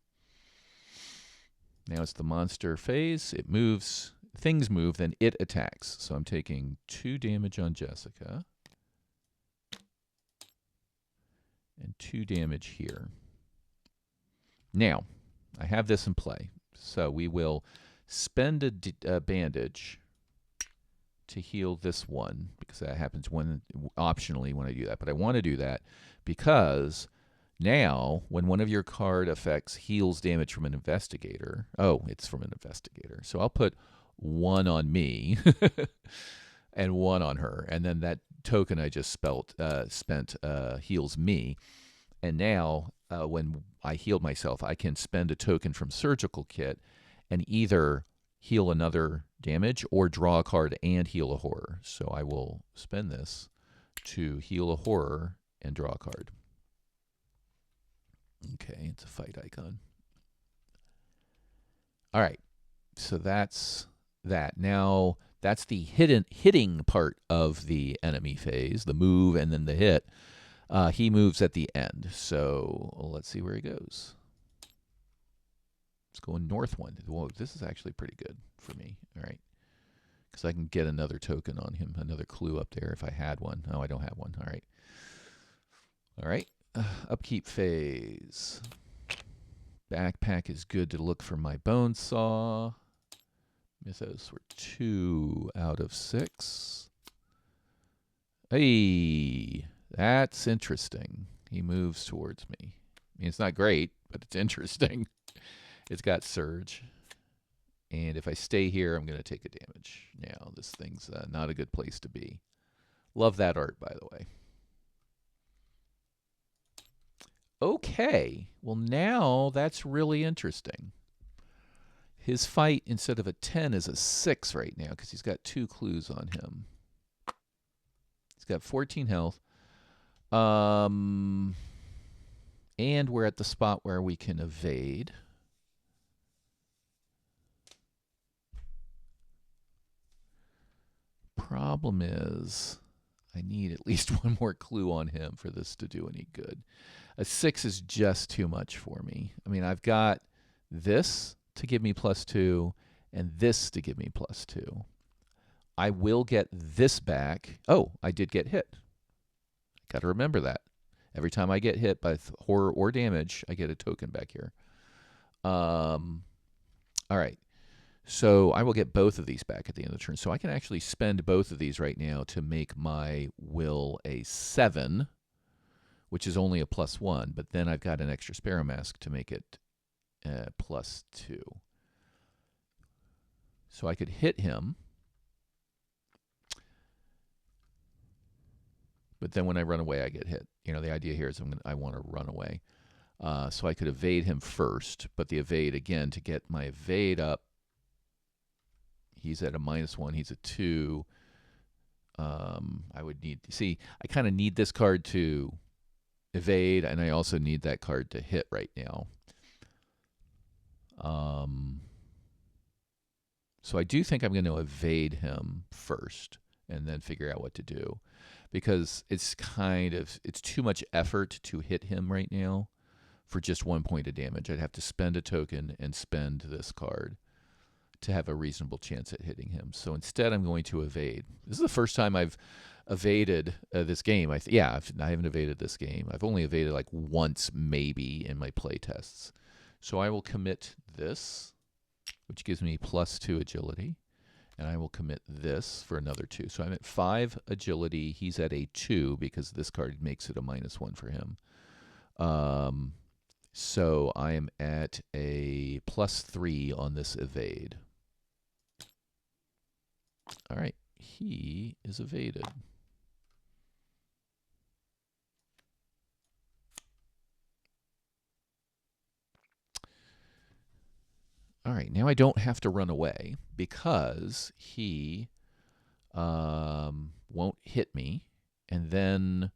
Now it's the monster phase. It moves. Things move, then it attacks. So I'm taking 2 damage on Jessica. And 2 damage here. Now, I have this in play. So we will spend a bandage to heal this one, because that happens optionally when I do that. But I want to do that because now, when one of your card effects heals damage from an investigator, it's from an investigator. So I'll put 1 on me and 1 on her. And then that token I just spent heals me. And now, when I healed myself, I can spend a token from Surgical Kit and either heal another damage or draw a card and heal a horror. So I will spend this to heal a horror and draw a card. Okay, it's a fight icon. All right, so that's that. Now, that's the hitting part of the enemy phase, the move and then the hit. He moves at the end, so let's see where he goes. Let's go north 1. Whoa, this is actually pretty good for me. All right, because I can get another token on him, another clue up there if I had one. Oh, I don't have one. All right. All right. Upkeep phase. Backpack is good to look for my bone saw. Mythos were 2 out of 6. Hey, that's interesting. He moves towards me. I mean, it's not great, but it's interesting. It's got surge. And if I stay here, I'm going to take a damage. Now, this thing's not a good place to be. Love that art, by the way. Okay, well now that's really interesting. His fight, instead of a 10, is a 6 right now because he's got 2 clues on him. He's got 14 health. And we're at the spot where we can evade. Problem is, I need at least 1 more clue on him for this to do any good. A 6 is just too much for me. I mean, I've got this to give me +2 and this to give me +2. I will get this back. Oh, I did get hit. Got to remember that. Every time I get hit by horror or damage, I get a token back here. All right. So I will get both of these back at the end of the turn. So I can actually spend both of these right now to make my will a 7, which is only a +1. But then I've got an extra Sparrow Mask to make it +2. So I could hit him. But then when I run away, I get hit. You know, the idea here is I want to run away. So I could evade him first, but the evade, again, to get my evade up, he's at a -1, he's a 2. I would need, see, I kind of need this card to evade, and I also need that card to hit right now. So I do think I'm going to evade him first and then figure out what to do, because it's too much effort to hit him right now for just 1 point of damage. I'd have to spend a token and spend this card to have a reasonable chance at hitting him. So instead, I'm going to evade. This is the first time I've evaded this game. I haven't evaded this game. I've only evaded like once, maybe, in my play tests. So I will commit this, which gives me +2 agility, and I will commit this for another 2. So I'm at 5 agility. He's at a 2 because this card makes it a -1 for him. So I am at a +3 on this evade. All right, he is evaded. All right, now I don't have to run away because he won't hit me, and then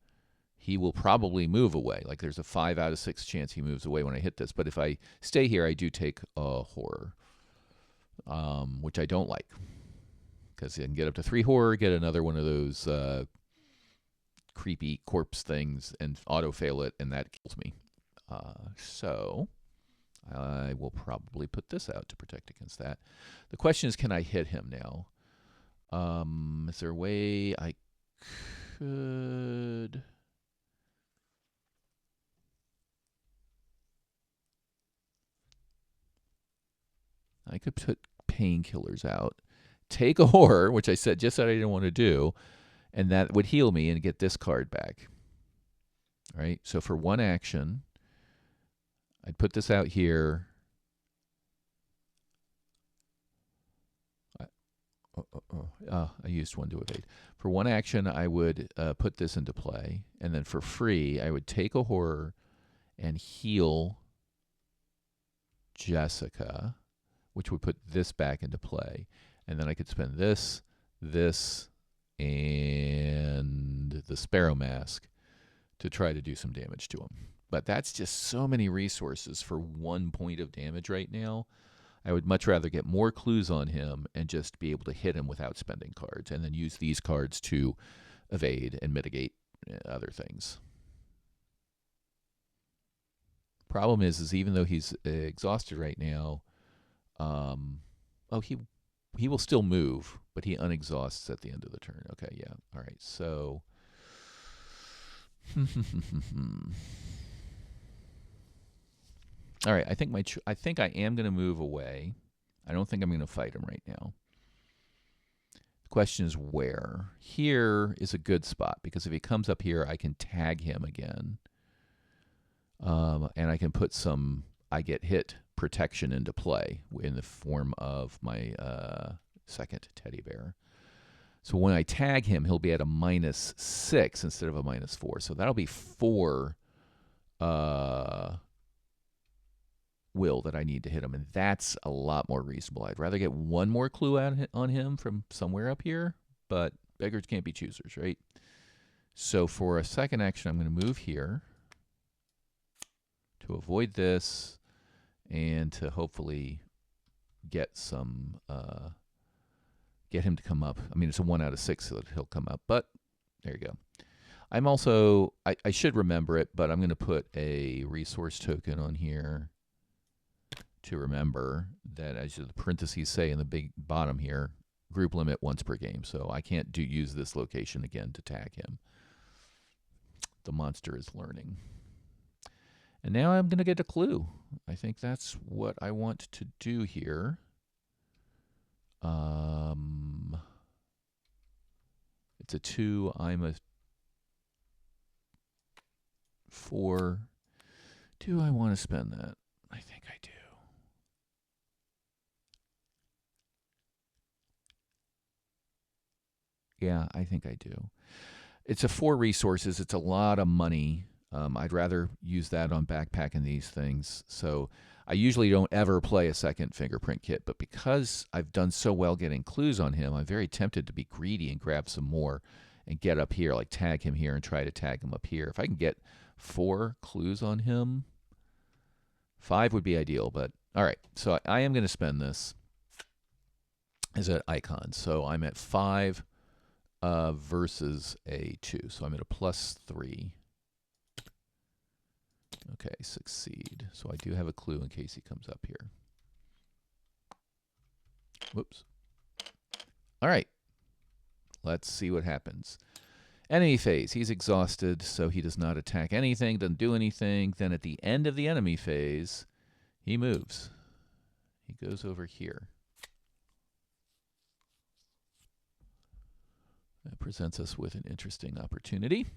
he will probably move away. Like there's a 5 out of 6 chance he moves away when I hit this. But if I stay here, I do take a horror, which I don't like, because I can get up to 3 horror, get another one of those creepy corpse things, and auto-fail it, and that kills me. So I will probably put this out to protect against that. The question is, can I hit him now? Is there a way I could... I could put painkillers out, take a horror, which I said I didn't want to do, and that would heal me and get this card back. All right, so for 1 action, I'd put this out here. I used 1 to evade. For 1 action, I would put this into play, and then for free, I would take a horror and heal Jessica, which would put this back into play. And then I could spend this, and the Sparrow Mask to try to do some damage to him. But that's just so many resources for 1 point of damage right now. I would much rather get more clues on him and just be able to hit him without spending cards, and then use these cards to evade and mitigate other things. Problem is even though he's exhausted right now, he will still move, but he unexhausts at the end of the turn. Okay, yeah. All right, so... All right, I think I am going to move away. I don't think I'm going to fight him right now. The question is where. Here is a good spot, because if he comes up here, I can tag him again. And I can put some I get hit protection into play in the form of my second teddy bear. So when I tag him, he'll be at a -6 instead of a -4. So that'll be 4 will that I need to hit him, and that's a lot more reasonable. I'd rather get 1 more clue on him from somewhere up here, but beggars can't be choosers, right? So for a second action, I'm going to move here to avoid this and to hopefully get some... get him to come up. I mean, it's a 1 out of 6 that he'll come up, but there you go. I'm also, I should remember it, but I'm going to put a resource token on here to remember that, as the parentheses say in the big bottom here, group limit once per game. So I can't use this location again to tag him. The monster is learning. And now I'm going to get a clue. I think that's what I want to do here. It's a 2. I'm a 4. Do I want to spend that? I think I do. Yeah, I think I do. It's a 4 resources. It's a lot of money. I'd rather use that on backpacking these things. So I usually don't ever play a second fingerprint kit, but because I've done so well getting clues on him, I'm very tempted to be greedy and grab some more and get up here, like tag him here and try to tag him up here. If I can get 4 clues on him, 5 would be ideal, but all right. So I am going to spend this as an icon. So I'm at 5 versus a 2. So I'm at a +3. Okay, succeed. So I do have a clue in case he comes up here. Whoops. All right. Let's see what happens. Enemy phase. He's exhausted, so he does not attack anything, doesn't do anything. Then at the end of the enemy phase, he moves. He goes over here. That presents us with an interesting opportunity.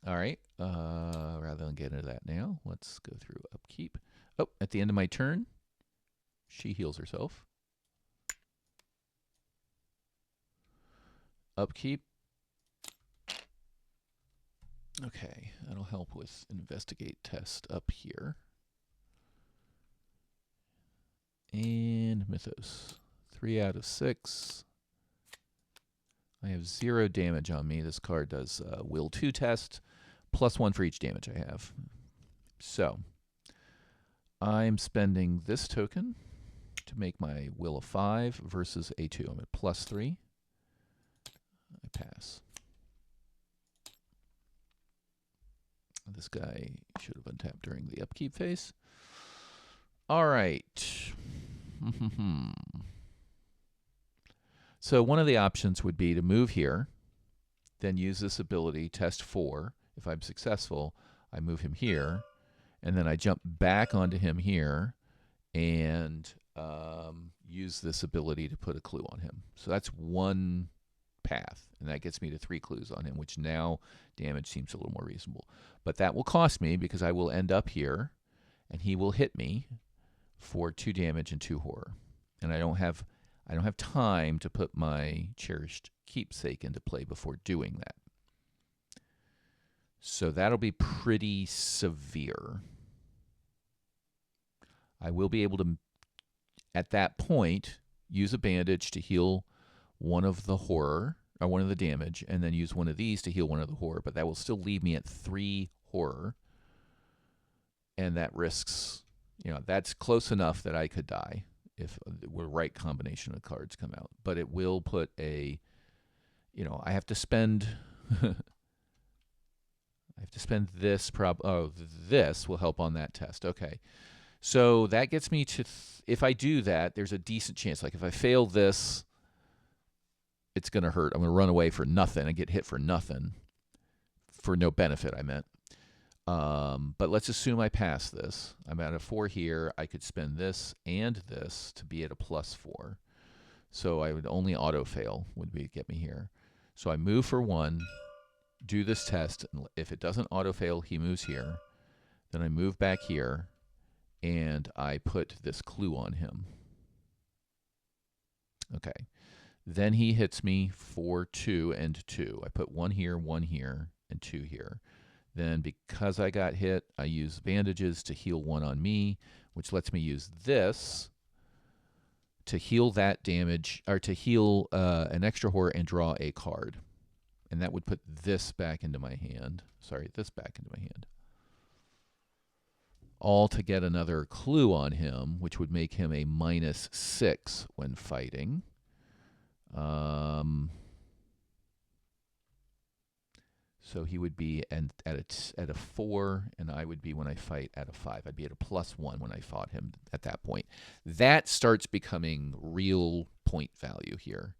All right, rather than get into that now, let's go through upkeep. Oh, at the end of my turn, she heals herself. Upkeep. Okay, that'll help with investigate test up here. And Mythos. 3 out of 6. I have 0 damage on me. This card does Will 2 test, +1 for each damage I have. So I'm spending this token to make my Will a 5 versus a 2. I'm at +3. I pass. This guy should have untapped during the upkeep phase. All right. So one of the options would be to move here, then use this ability, test 4. If I'm successful, I move him here, and then I jump back onto him here and use this ability to put a clue on him. So that's one path, and that gets me to 3 clues on him, which now damage seems a little more reasonable. But that will cost me because I will end up here, and he will hit me for 2 damage and 2 horror. And I don't have time to put my cherished keepsake into play before doing that. So that'll be pretty severe. I will be able to, at that point, use a bandage to heal one of the horror, or one of the damage, and then use one of these to heal one of the horror, but that will still leave me at 3 horror. And that risks, that's close enough that I could die if the right combination of cards come out. But it will put a, I have to spend this this will help on that test. Okay. So that gets me to, if I do that, there's a decent chance. Like if I fail this, it's going to hurt. I'm going to run away for nothing and get hit for nothing. For no benefit, I meant. But let's assume I pass this. I'm at a 4 here. I could spend this and this to be at a +4. So I would only auto-fail would get me here. So I move for 1, do this test. And if it doesn't auto-fail, he moves here. Then I move back here, and I put this clue on him. Okay. Then he hits me for 2 and 2. I put 1 here, and 2 here. Then because I got hit, I use bandages to heal 1 on me, which lets me use this to heal that damage, or to heal an extra horror and draw a card. And that would put this back into my hand. Sorry, this back into my hand. All to get another clue on him, which would make him a -6 when fighting. So he would be at a 4, and I would be, when I fight, at a 5. I'd be at a +1 when I fought him at that point. That starts becoming real point value here.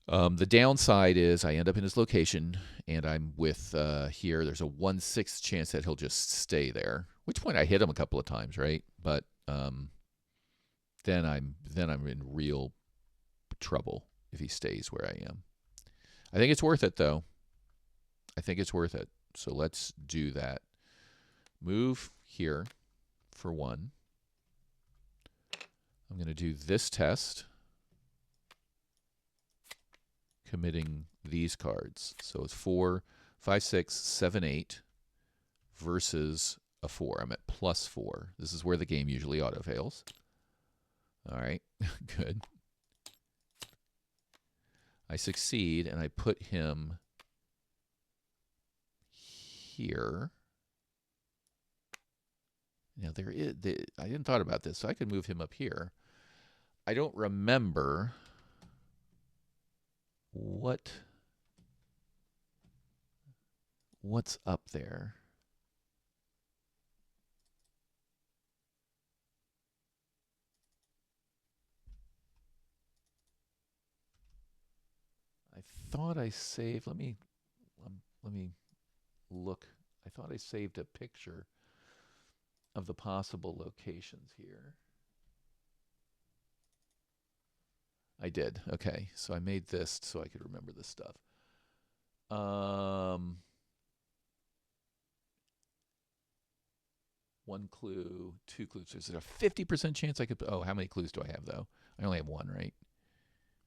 The downside is I end up in his location, and I'm with here. There's a 1/6 chance that he'll just stay there. Which point I hit him a couple of times, right? But then I'm in real trouble if he stays where I am. I think it's worth it, though. I think it's worth it. So let's do that. Move here for 1. I'm going to do this test. committing these cards. So it's 4, 5, 6, 7, 8 versus a 4. I'm at +4. This is where the game usually auto-fails. All right, good. I succeed, and I put him here. Now, I didn't thought about this, so I could move him up here. I don't remember what's up there. I thought I saved. Let me look. I thought I saved a picture of the possible locations here. I did. Okay, so I made this so I could remember this stuff. 1 clue, 2 clues. Is there a 50% chance I could? Oh, how many clues do I have though? I only have 1, right?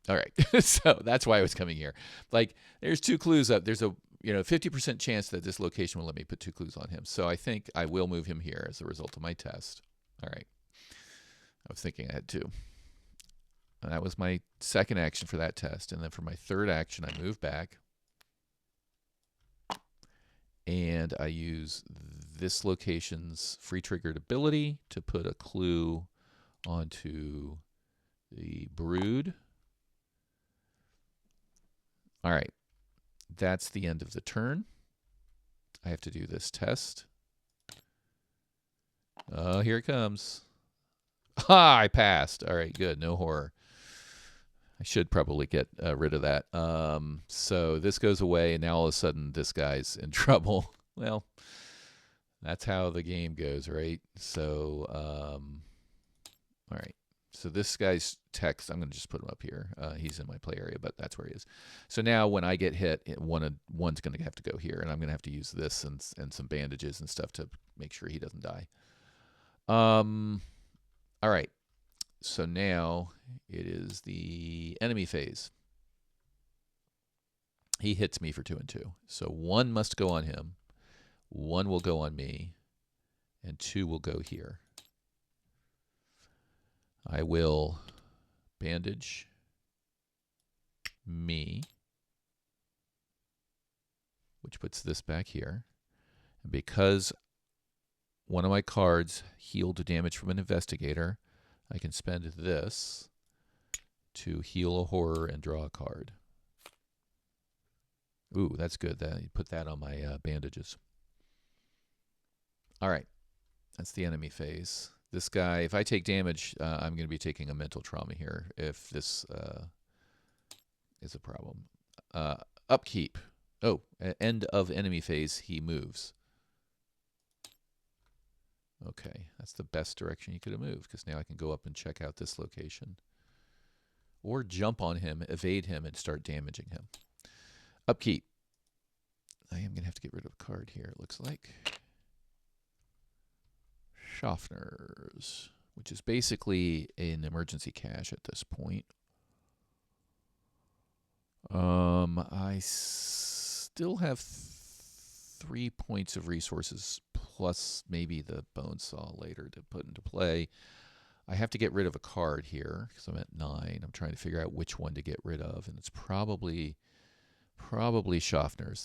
All right, so that's why I was coming here. Like, there's 2 clues up. There's a 50% chance that this location will let me put 2 clues on him. So I think I will move him here as a result of my test. All right. I was thinking I had 2. And that was my second action for that test. And then for my third action, I move back. And I use this location's free triggered ability to put a clue onto the brood. All right, that's the end of the turn. I have to do this test. Oh, here it comes. Ha, I passed. All right, good, no horror. I should probably get rid of that. So this goes away, and now all of a sudden this guy's in trouble. Well, that's how the game goes, right? So, all right. So this guy's text, I'm going to just put him up here. He's in my play area, but that's where he is. So now when I get hit, one's going to have to go here, and I'm going to have to use this and some bandages and stuff to make sure he doesn't die. All right. So now it is the enemy phase. He hits me for 2 and 2. So 1 must go on him, 1 will go on me, and 2 will go here. I will bandage me, which puts this back here. And because one of my cards healed damage from an investigator, I can spend this to heal a horror and draw a card. Ooh, that's good. Put that on my bandages. All right, that's the enemy phase. This guy, if I take damage, I'm going to be taking a mental trauma here if this is a problem. Upkeep. Oh, end of enemy phase, he moves. Okay, that's the best direction he could have moved, because now I can go up and check out this location. Or jump on him, evade him, and start damaging him. Upkeep. I am going to have to get rid of a card here, it looks like. Schaffner's, which is basically an emergency cache at this point. I still have 3 points of resources plus maybe the bone saw later to put into play. I have to get rid of a card here because I'm at 9. I'm trying to figure out which one to get rid of, and it's probably Schaffner's.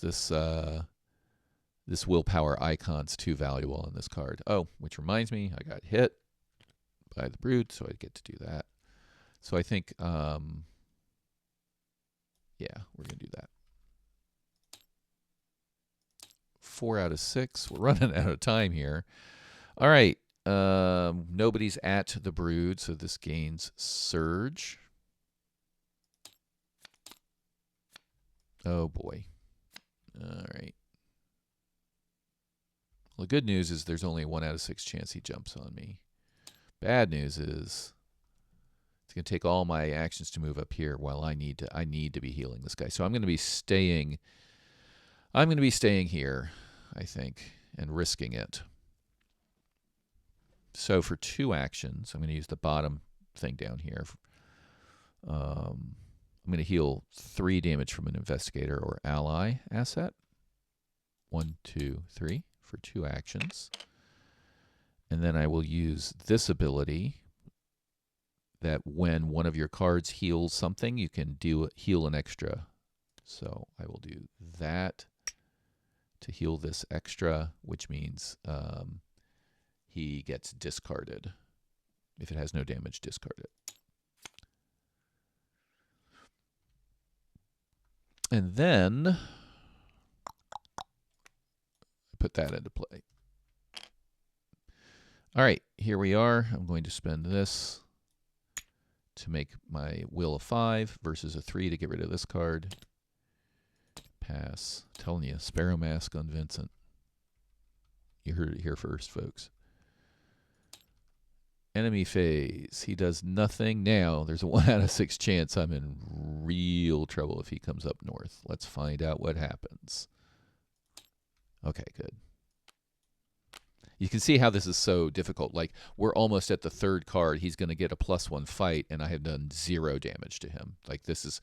This willpower icon's too valuable on this card. Oh, which reminds me, I got hit by the brood, so I get to do that. So I think, yeah, we're going to do that. 4 out of 6. We're running out of time here. All right. Nobody's at the brood, so this gains surge. Oh, boy. All right. Well, the good news is there's only a 1 out of 6 chance he jumps on me. Bad news is it's going to take all my actions to move up here while I need to be healing this guy. So I'm going to be staying here, I think, and risking it. So for 2 actions, I'm going to use the bottom thing down here. I'm going to heal 3 damage from an investigator or ally asset. 1, 2, 3 for 2 actions. And then I will use this ability that when one of your cards heals something, you can heal an extra. So I will do that to heal this extra, which means he gets discarded. If it has no damage, discard it. And then put that into play. All right, here we are. I'm going to spend this to make my will a 5 versus a 3 to get rid of this card. Pass. I'm telling you, Sparrow Mask on Vincent. You heard it here first, folks. Enemy phase. He does nothing. Now, there's a 1 out of 6 chance I'm in real trouble if he comes up north. Let's find out what happens. Okay, good. You can see how this is so difficult. Like, we're almost at the 3rd card. He's going to get a +1 fight, and I have done 0 damage to him. Like, this is...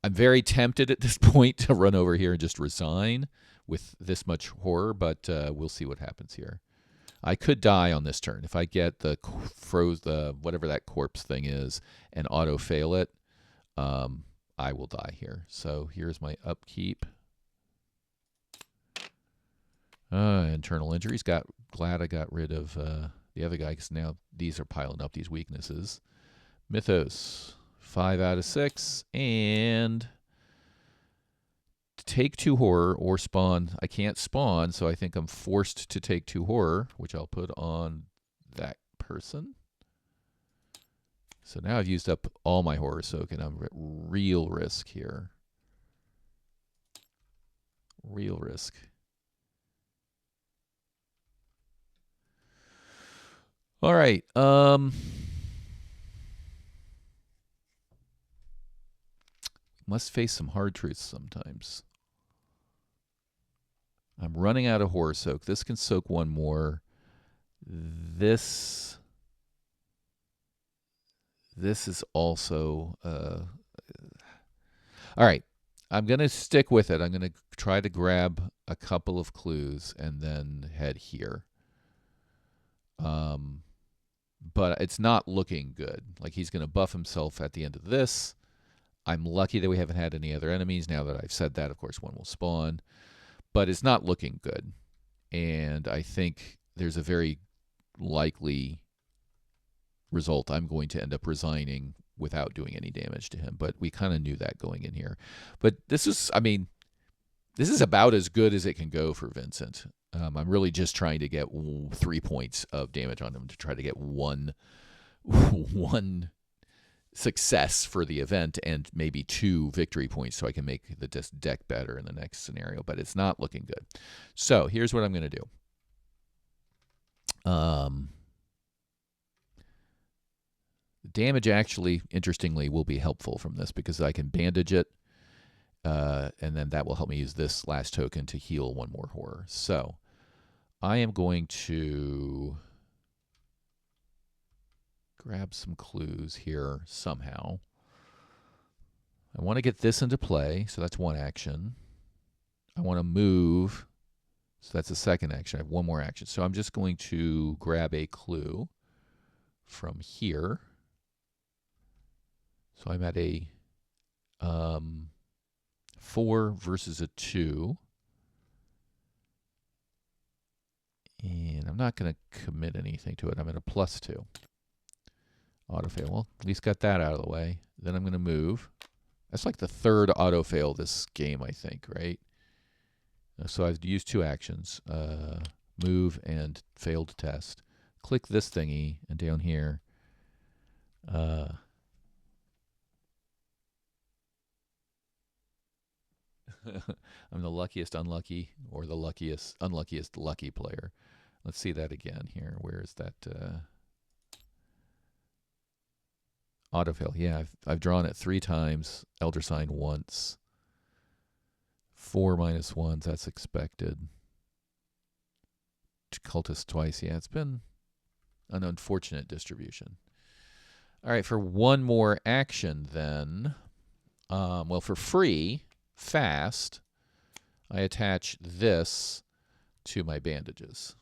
I'm very tempted at this point to run over here and just resign with this much horror, but we'll see what happens here. I could die on this turn. If I get the whatever that corpse thing is and auto-fail it, I will die here. So here's my upkeep. Internal injuries. Glad I got rid of the other guy because now these are piling up, these weaknesses. Mythos, 5 out of 6. And take 2 horror or spawn. I can't spawn, so I think I'm forced to take 2 horror, which I'll put on that person. So now I've used up all my horror soak, and I'm at real risk here. Real risk. All right. Must face some hard truths sometimes. I'm running out of horror soak. This can soak 1 more. This is also... all right. I'm going to stick with it. I'm going to try to grab a couple of clues and then head here. But it's not looking good. Like, he's going to buff himself at the end of this. I'm lucky that we haven't had any other enemies. Now that I've said that, of course, 1 will spawn. But it's not looking good. And I think there's a very likely result. I'm going to end up resigning without doing any damage to him. But we kind of knew that going in here. But this is, I mean, this is about as good as it can go for Vincent. I'm really just trying to get 3 points of damage on him to try to get one success for the event and maybe 2 victory points so I can make the deck better in the next scenario. But it's not looking good. So here's what I'm going to do. Damage actually, interestingly, will be helpful from this because I can bandage it. And then that will help me use this last token to heal 1 more horror. So I am going to grab some clues here somehow. I want to get this into play, so that's 1 action. I want to move, so that's a 2nd action. I have 1 more action. So I'm just going to grab a clue from here. So I'm at a 4 versus a 2. And I'm not going to commit anything to it. I'm at a +2. Autofail. Well, at least got that out of the way. Then I'm going to move. That's like the 3rd autofail this game, I think, right? So I've used 2 actions. Move and failed test. Click this thingy, and down here, I'm the luckiest unlucky, or the unluckiest lucky player. Let's see that again here. Where is that? Autofill. Yeah, I've drawn it 3 times. Elder Sign once. 4 -1s. That's expected. Cultist twice. Yeah, it's been an unfortunate distribution. All right, for 1 more action then, well, for free, fast, I attach this to my bandages.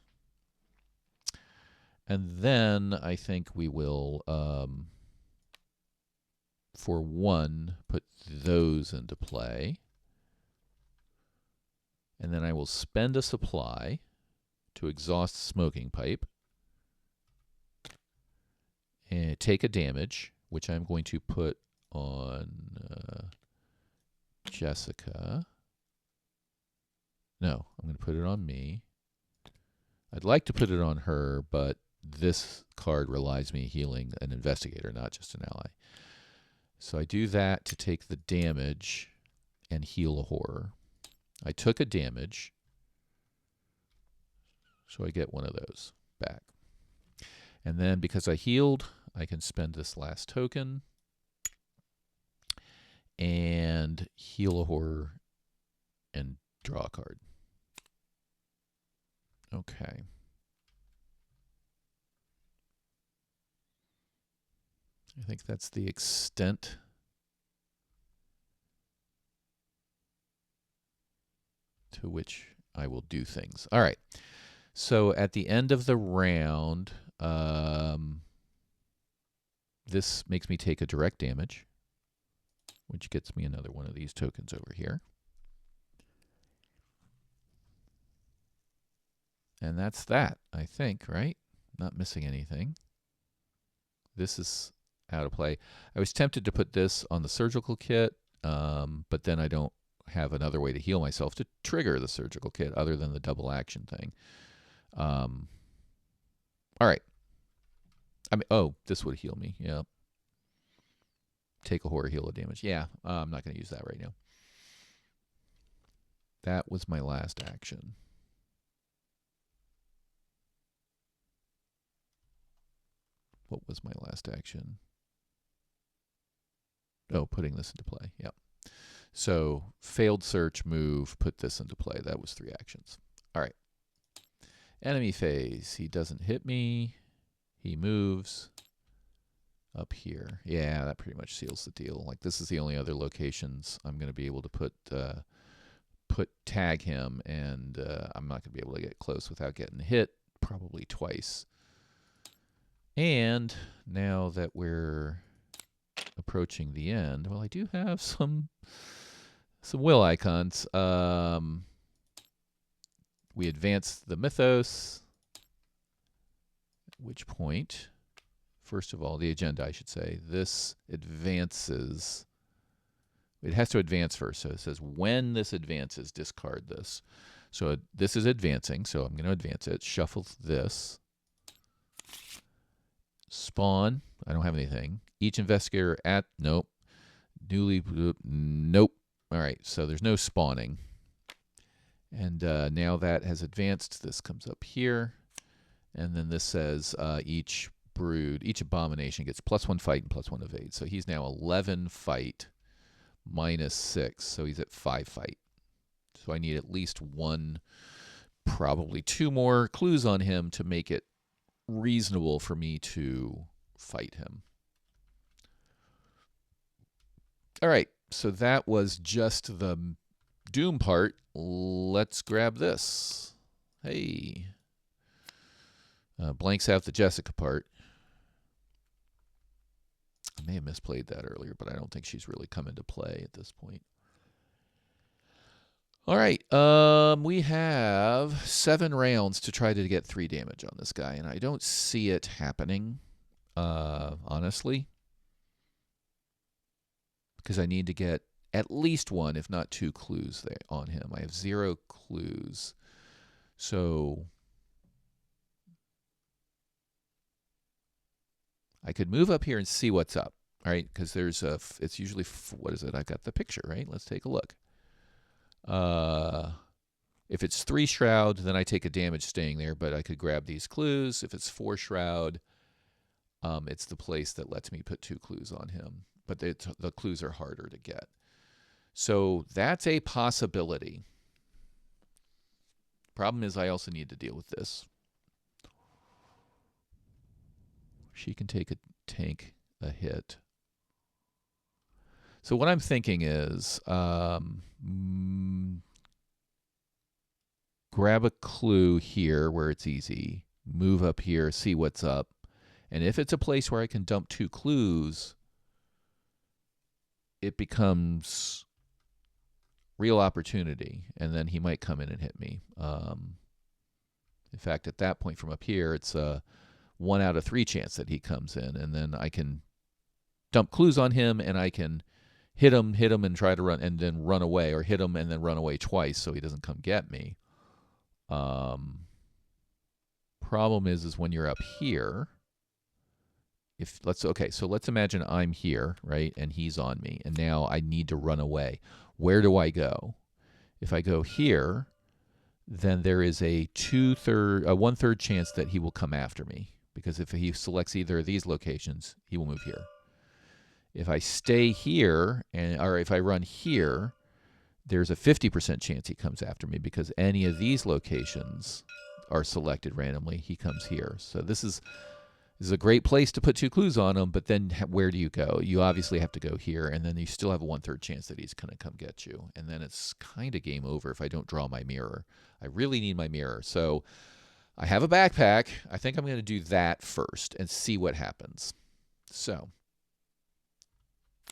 And then I think we will, for one, put those into play. And then I will spend a supply to exhaust the smoking pipe and take a damage, which I'm going to put on Jessica. No, I'm going to put it on me. I'd like to put it on her, but this card relies me healing an investigator, not just an ally. So I do that to take the damage and heal a horror. I took a damage, so I get one of those back. And then because I healed, I can spend this last token and heal a horror and draw a card. Okay. I think that's the extent to which I will do things. All right. So at the end of the round, this makes me take a direct damage, which gets me another one of these tokens over here. And that's that, I think, right? Not missing anything. This is out of play. I was tempted to put this on the surgical kit, but then I don't have another way to heal myself to trigger the surgical kit other than the double action thing. All right. I mean, oh, this would heal me. Yeah. Take a horror, heal a damage. Yeah, I'm not going to use that right now. That was my last action. What was my last action? Oh, putting this into play. Yep. So failed search, move, put this into play. That was 3 actions. All right. Enemy phase. He doesn't hit me. He moves up here. Yeah, that pretty much seals the deal. Like, this is the only other locations I'm going to be able to put tag him, and I'm not going to be able to get close without getting hit probably twice. And now that we're approaching the end, well, I do have some will icons. We advance the Mythos, at which point, first of all, the agenda, I should say, this advances. It has to advance first. So it says when this advances, discard this. So this is advancing, so I'm going to advance it. Shuffle this. Spawn. I don't have anything. Each investigator at, nope. Newly, nope. All right, so there's no spawning. And now that has advanced, this comes up here. And then this says each brood, each abomination gets +1 fight and +1 evade. So he's now 11 fight -6. So he's at 5 fight. So I need at least 1, probably 2 more clues on him to make it reasonable for me to fight him. All right, so that was just the Doom part. Let's grab this. Hey. Blanks out the Jessica part. I may have misplayed that earlier, but I don't think she's really come into play at this point. All right, we have 7 rounds to try to get 3 damage on this guy, and I don't see it happening, honestly, because I need to get at least 1, if not 2 clues there on him. I have 0 clues, so I could move up here and see what's up, right? Because there's a, it's usually, what is it? I've got the picture, right? Let's take a look. If it's 3 shroud, then I take a damage staying there, but I could grab these clues. If it's 4 shroud, it's the place that lets me put 2 clues on him, but the clues are harder to get. So that's a possibility. Problem is I also need to deal with this. She can take a hit. So what I'm thinking is grab a clue here where it's easy, move up here, see what's up. And if it's a place where I can dump 2 clues, it becomes real opportunity, and then he might come in and hit me. In fact, at that point from up here, it's a 1 out of 3 chance that he comes in, and then I can dump clues on him, and I can hit him, and try to run, and then run away, or hit him and then run away twice so he doesn't come get me. Problem is when you're up here, so let's imagine I'm here, right, and he's on me, and now I need to run away. Where do I go? If I go here, then there is a 1/3 chance that he will come after me, because if he selects either of these locations, he will move here. If I stay here, or if I run here, there's a 50% chance he comes after me, because any of these locations are selected randomly. He comes here. So this is a great place to put 2 clues on him, but then where do you go? You obviously have to go here, and then you still have a 1/3 chance that he's going to come get you. And then it's kind of game over if I don't draw my mirror. I really need my mirror. So I have a backpack. I think I'm going to do that first and see what happens. So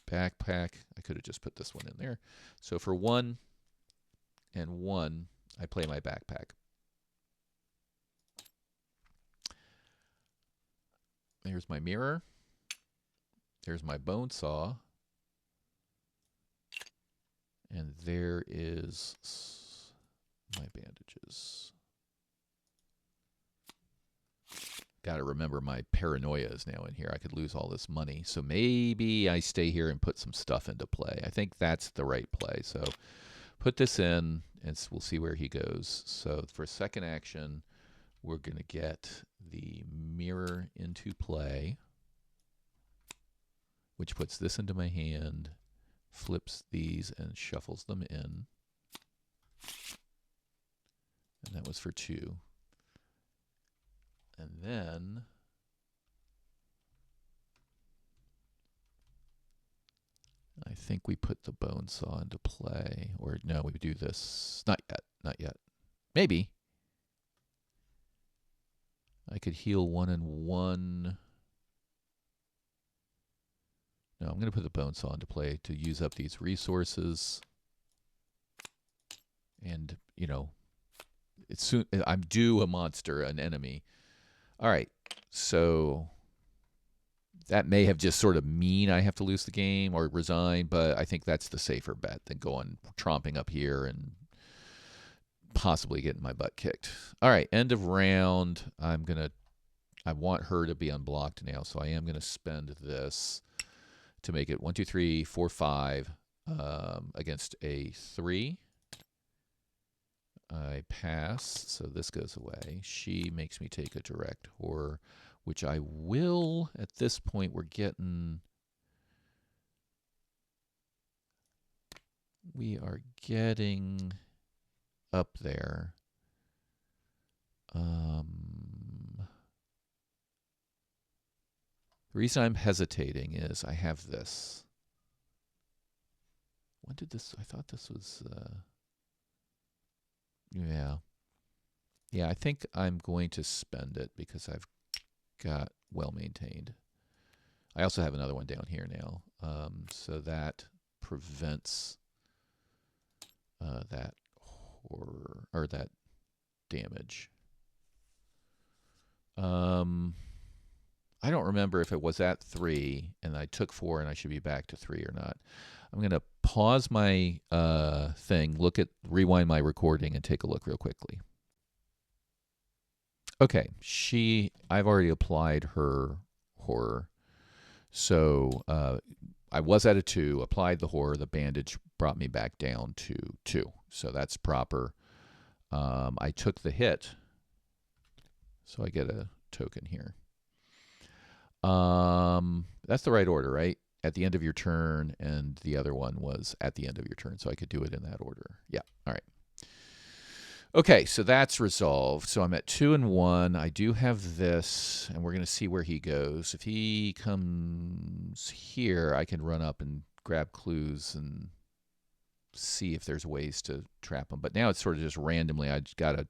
backpack, I could have just put this one in there. So for 1 and 1, I play my backpack. There's my mirror. There's my bone saw. And there is my bandages. Got to remember my paranoia is now in here. I could lose all this money. So maybe I stay here and put some stuff into play. I think that's the right play. So put this in, and we'll see where he goes. So for second action, we're going to get the mirror into play, which puts this into my hand, flips these, and shuffles them in. And that was for 2. And then I think we put the bone saw into play. Or no, we do this. Not yet. Not yet. Maybe. I could heal 1 and 1. No, I'm going to put the bone saw into play to use up these resources. And, you know, I'm due a monster, an enemy. All right, so that may have just sort of mean I have to lose the game or resign, but I think that's the safer bet than going tromping up here and possibly getting my butt kicked. All right, end of round. I want her to be unblocked now, so I am going to spend this to make it 1, 2, 3, 4, 5 against a 3. I pass, so this goes away. She makes me take a direct horror, which I will. At this point, we are getting up there. The reason I'm hesitating is I have this. When did this? I thought this was. Yeah, I think I'm going to spend it because I've got well maintained. I also have another one down here now, so that prevents that horror or that damage. I don't remember if it was at 3 and I took 4 and I should be back to 3 or not. I'm going to pause my thing, rewind my recording, and take a look real quickly. Okay, I've already applied her horror. So I was at a 2, applied the horror, the bandage brought me back down to 2. So that's proper. I took the hit, so I get a token here. That's the right order, right? At the end of your turn, and the other one was at the end of your turn, so I could do it in that order. Yeah, all right. Okay, so that's resolved. So I'm at 2 and 1. I do have this, and we're going to see where he goes. If he comes here, I can run up and grab clues and see if there's ways to trap him. But now it's sort of just randomly. I gotta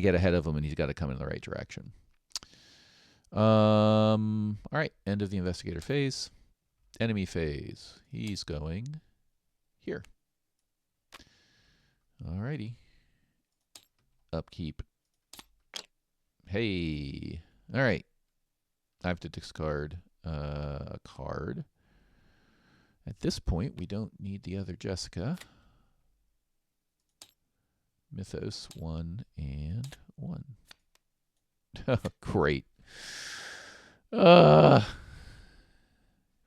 get ahead of him, and he's got to come in the right direction. All right, end of the investigator phase. Enemy phase. He's going here. All righty. Upkeep. Hey. All right. I have to discard a card. At this point, we don't need the other Jessica. Mythos 1 and 1. Great.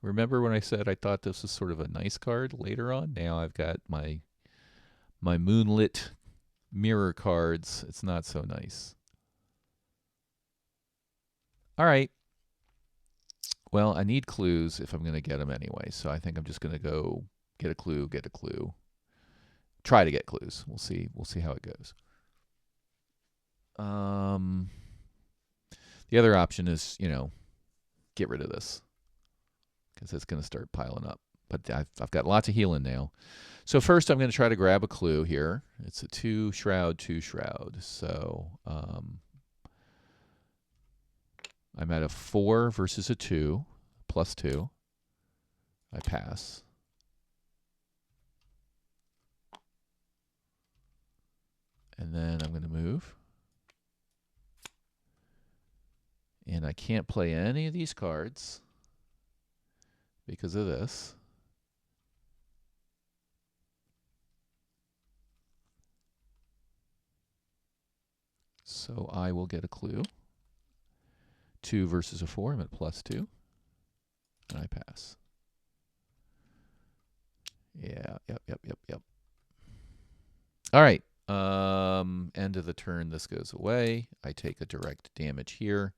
Remember when I said I thought this was sort of a nice card later on? Now I've got my moonlit mirror cards. It's not so nice. All right. Well, I need clues if I'm going to get them anyway, so I think I'm just going to go get a clue. Try to get clues. We'll see how it goes. The other option is, get rid of this, because it's going to start piling up. But I've got lots of healing now. So first I'm going to try to grab a clue here. It's a 2 shroud, 2 shroud. So I'm at a 4 versus a 2, +2. I pass. And then I'm going to move. And I can't play any of these cards because of this. So I will get a clue. 2 versus a 4, I'm at +2. And I pass. Yeah, yep. All right. End of the turn, this goes away. I take a direct damage here.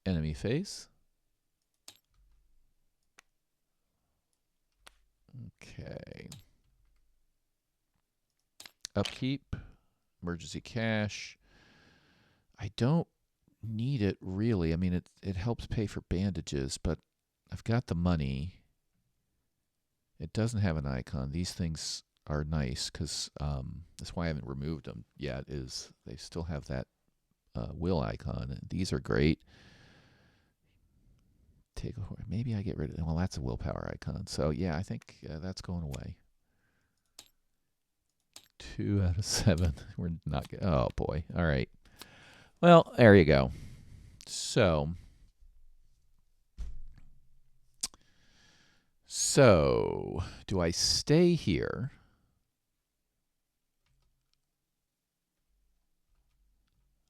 Enemy phase. Okay. Upkeep. Emergency cash. I don't need it really. I mean, it helps pay for bandages, but I've got the money. It doesn't have an icon. These things are nice because that's why I haven't removed them yet, is they still have that will icon. And these are great. Maybe I get rid of it. Well, that's a willpower icon. So yeah, I think that's going away. 2 out of 7. We're not good. Oh boy. All right. Well, there you go. So do I stay here?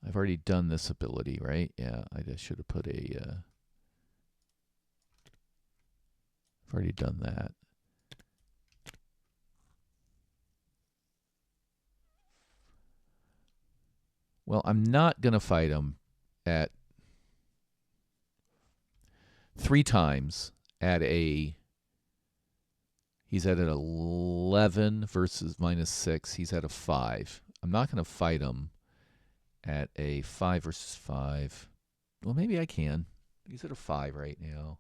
I've already done this ability, right? Yeah, I just should have put a... I've already done that. Well, I'm not going to fight him at 3 times at a... He's at an 11 versus -6. He's at a 5. I'm not going to fight him at a 5 versus 5. Well, maybe I can. He's at a 5 right now.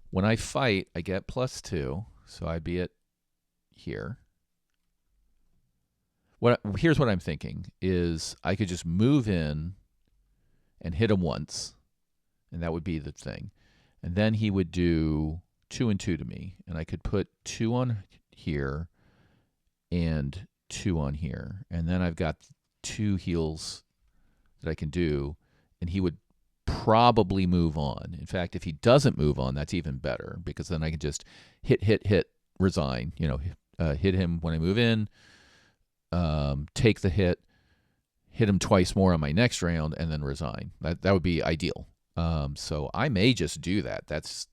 When I fight, I get +2, so I'd be at here. Here's what I'm thinking, is I could just move in and hit him once, and that would be the thing. And then he would do 2 and 2 to me, and I could put 2 on here and 2 on here. And then I've got 2 heals that I can do, and he would probably move on. In fact, if he doesn't move on, that's even better, because then I can just hit, resign. Hit him when I move in, take the hit him twice more on my next round, and then resign. That would be ideal. So I may just do that. That's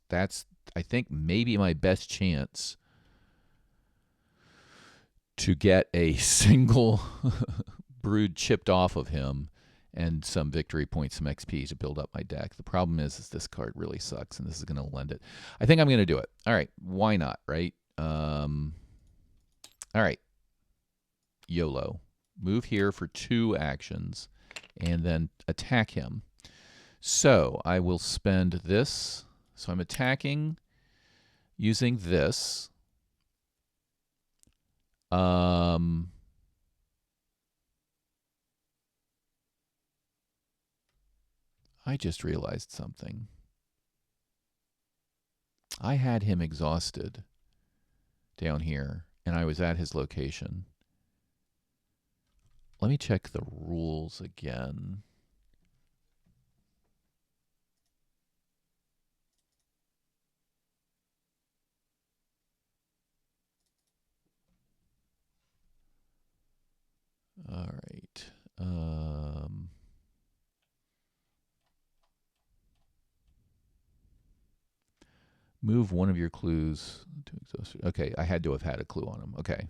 I think maybe my best chance to get a single brood chipped off of him and some victory points, some XP to build up my deck. The problem is this card really sucks, and this is going to lend it. I think I'm going to do it. All right, why not, right? All right, YOLO. Move here for 2 actions and then attack him. So I will spend this. So I'm attacking using this. I just realized something. I had him exhausted down here, and I was at his location. Let me check the rules again. All right. Move one of your clues to exhaust. Okay, I had to have had a clue on him. Okay.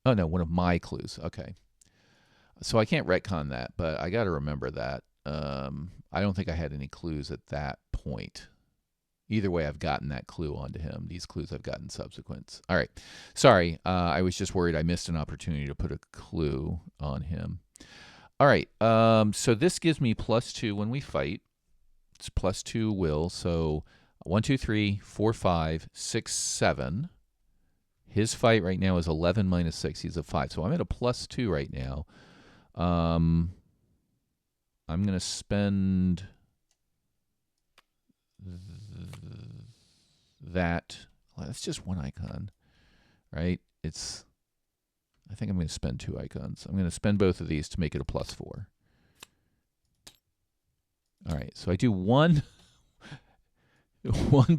Oh, no, one of my clues. Okay. So I can't retcon that, but I got to remember that. I don't think I had any clues at that point. Either way, I've gotten that clue onto him. These clues I've gotten subsequent. All right. Sorry, I was just worried I missed an opportunity to put a clue on him. All right. So this gives me +2 when we fight. It's +2 will. So 1, 2, 3, 4, 5, 6, 7. His fight right now is 11 minus 6. He's a 5. So I'm at a +2 right now. I'm going to spend that. Well, that's just one icon, right? I think I'm going to spend 2 icons. I'm going to spend both of these to make it a +4. All right, so I do 1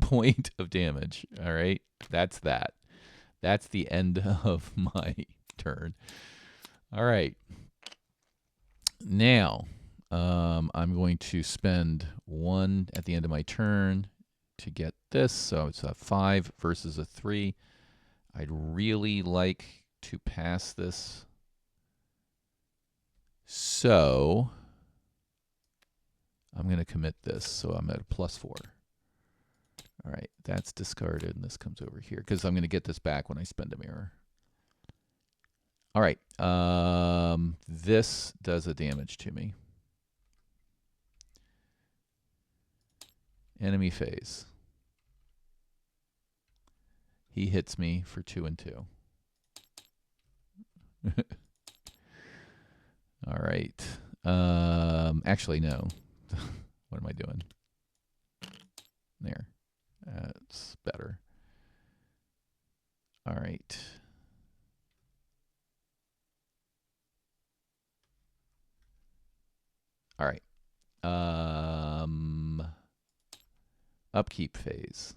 point of damage. All right, that's that. That's the end of my turn. All right. Now, I'm going to spend 1 at the end of my turn to get this. So it's a 5 versus a 3. I'd really like to pass this. So I'm going to commit this. So I'm at a +4. All right, that's discarded, and this comes over here because I'm going to get this back when I spend a mirror. All right, this does a damage to me. Enemy phase. He hits me for 2 and 2. All right. Actually, no. What am I doing? There. That's better. All right. All right. Upkeep phase.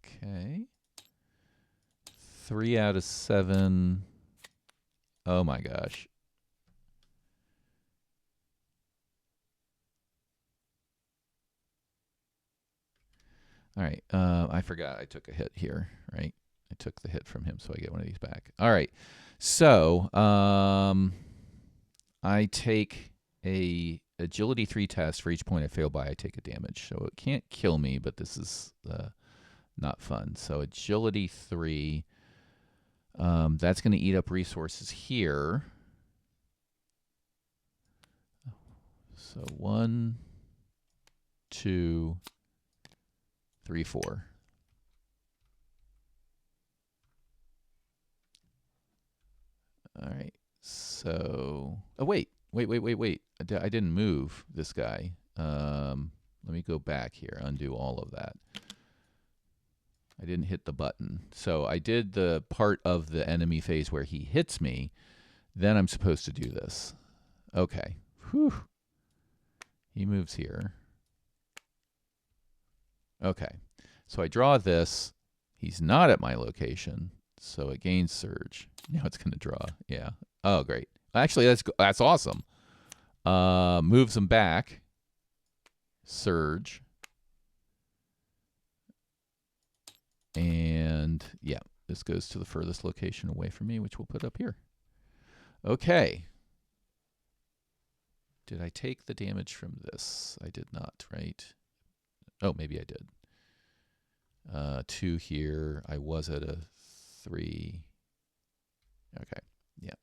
Okay. 3 out of 7. Oh my gosh. All right. I forgot I took a hit here, right? I took the hit from him, so I get one of these back. All right. So I take a agility 3 test for each point I fail by. I take a damage. So it can't kill me, but this is not fun. So agility 3. That's going to eat up resources here. So 1, 2, 3, 4. All right. So, oh wait. I didn't move this guy. Let me go back here. Undo all of that. I didn't hit the button. So I did the part of the enemy phase where he hits me. Then I'm supposed to do this. Okay. Whew. He moves here. Okay. So I draw this. He's not at my location. So it gains surge. Now it's going to draw. Yeah. Oh, great. Actually, that's awesome. Moves him back. Surge. And yeah, this goes to the furthest location away from me, which we'll put up here. Okay. Did I take the damage from this? I did not, right? Oh, maybe I did. 2 here. I was at a 3. Okay. Yeah.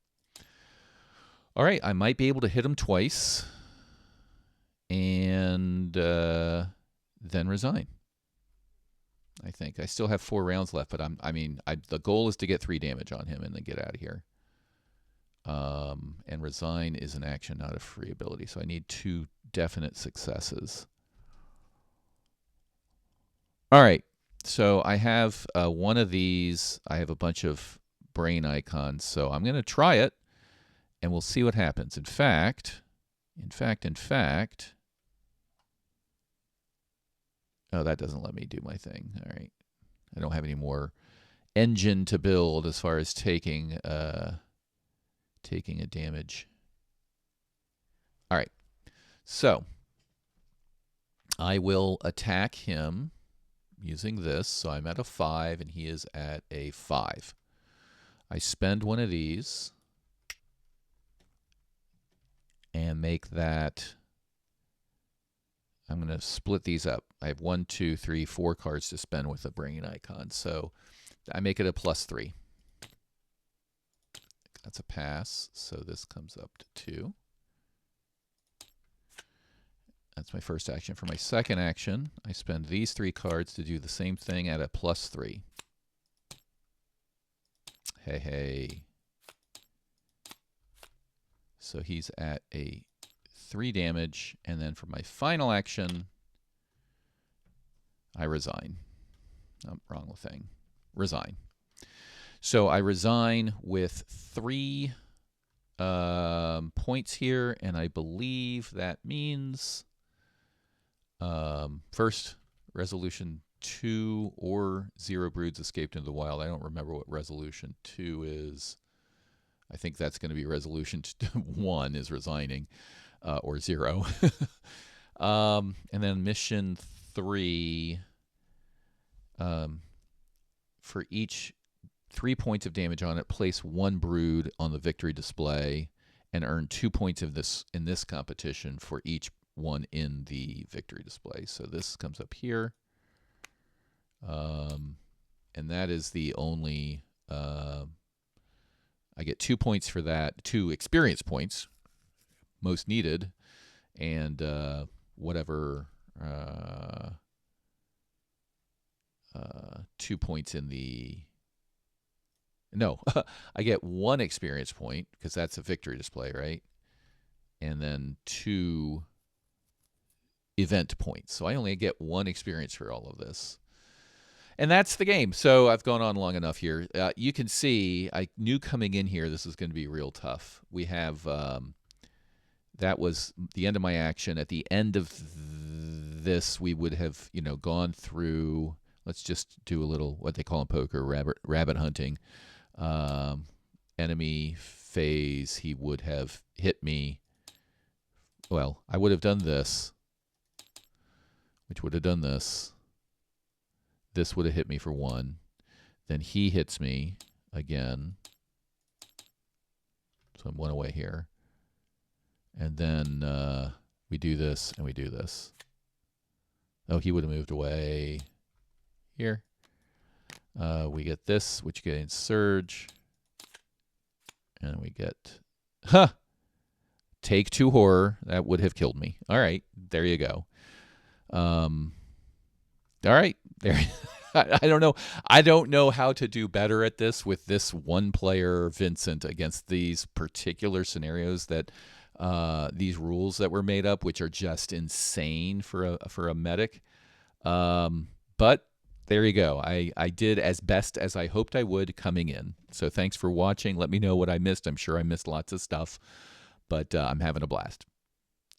All right. I might be able to hit him twice and then resign. I think I still have 4 rounds left, but the goal is to get 3 damage on him and then get out of here. And resign is an action, not a free ability. So I need 2 definite successes. All right. So I have one of these. I have a bunch of brain icons. So I'm going to try it, and we'll see what happens. In fact. Oh, that doesn't let me do my thing. All right. I don't have any more engine to build as far as taking a damage. All right. So I will attack him using this. So I'm at a 5 and he is at a 5. I spend one of these and make that. I'm going to split these up. I have 1, 2, 3, 4 cards to spend with a brain icon. So I make it a +3. That's a pass. So this comes up to 2. That's my first action. For my second action, I spend these 3 cards to do the same thing at a +3. Hey. So he's at a 3 damage, and then for my final action, I resign. Oh, wrong thing. Resign. So I resign with 3 points here, and I believe that means first resolution 2 or 0 broods escaped into the wild. I don't remember what resolution 2 is. I think that's going to be resolution 1 is resigning. Or 0. And then mission 3, for each 3 points of damage on it, place 1 brood on the victory display and earn 2 points of this in this competition for each one in the victory display. So this comes up here. And that is the only, I get 2 points for that, 2 experience points, most needed, and whatever 2 points in the I get 1 experience point because that's a victory display, right? And then 2 event points. So I only get 1 experience for all of this. And that's the game. So I've gone on long enough here. You can see I knew coming in here this was going to be real tough. We have that was the end of my action. At the end of this, we would have gone through. Let's just do a little what they call in poker rabbit hunting. Enemy phase. He would have hit me. Well, I would have done this, which would have done this. This would have hit me for 1. Then he hits me again. So I'm 1 away here. And then we do this and we do this. Oh, he would have moved away here. We get this, which gains surge. And we get... Take 2 horror. That would have killed me. All right. There you go. All right. There. I don't know. I don't know how to do better at this with this 1 player Vincent against these particular scenarios that these rules that were made up, which are just insane for a medic. But there you go. I did as best as I hoped I would coming in. So thanks for watching. Let me know what I missed. I'm sure I missed lots of stuff, but I'm having a blast.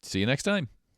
See you next time.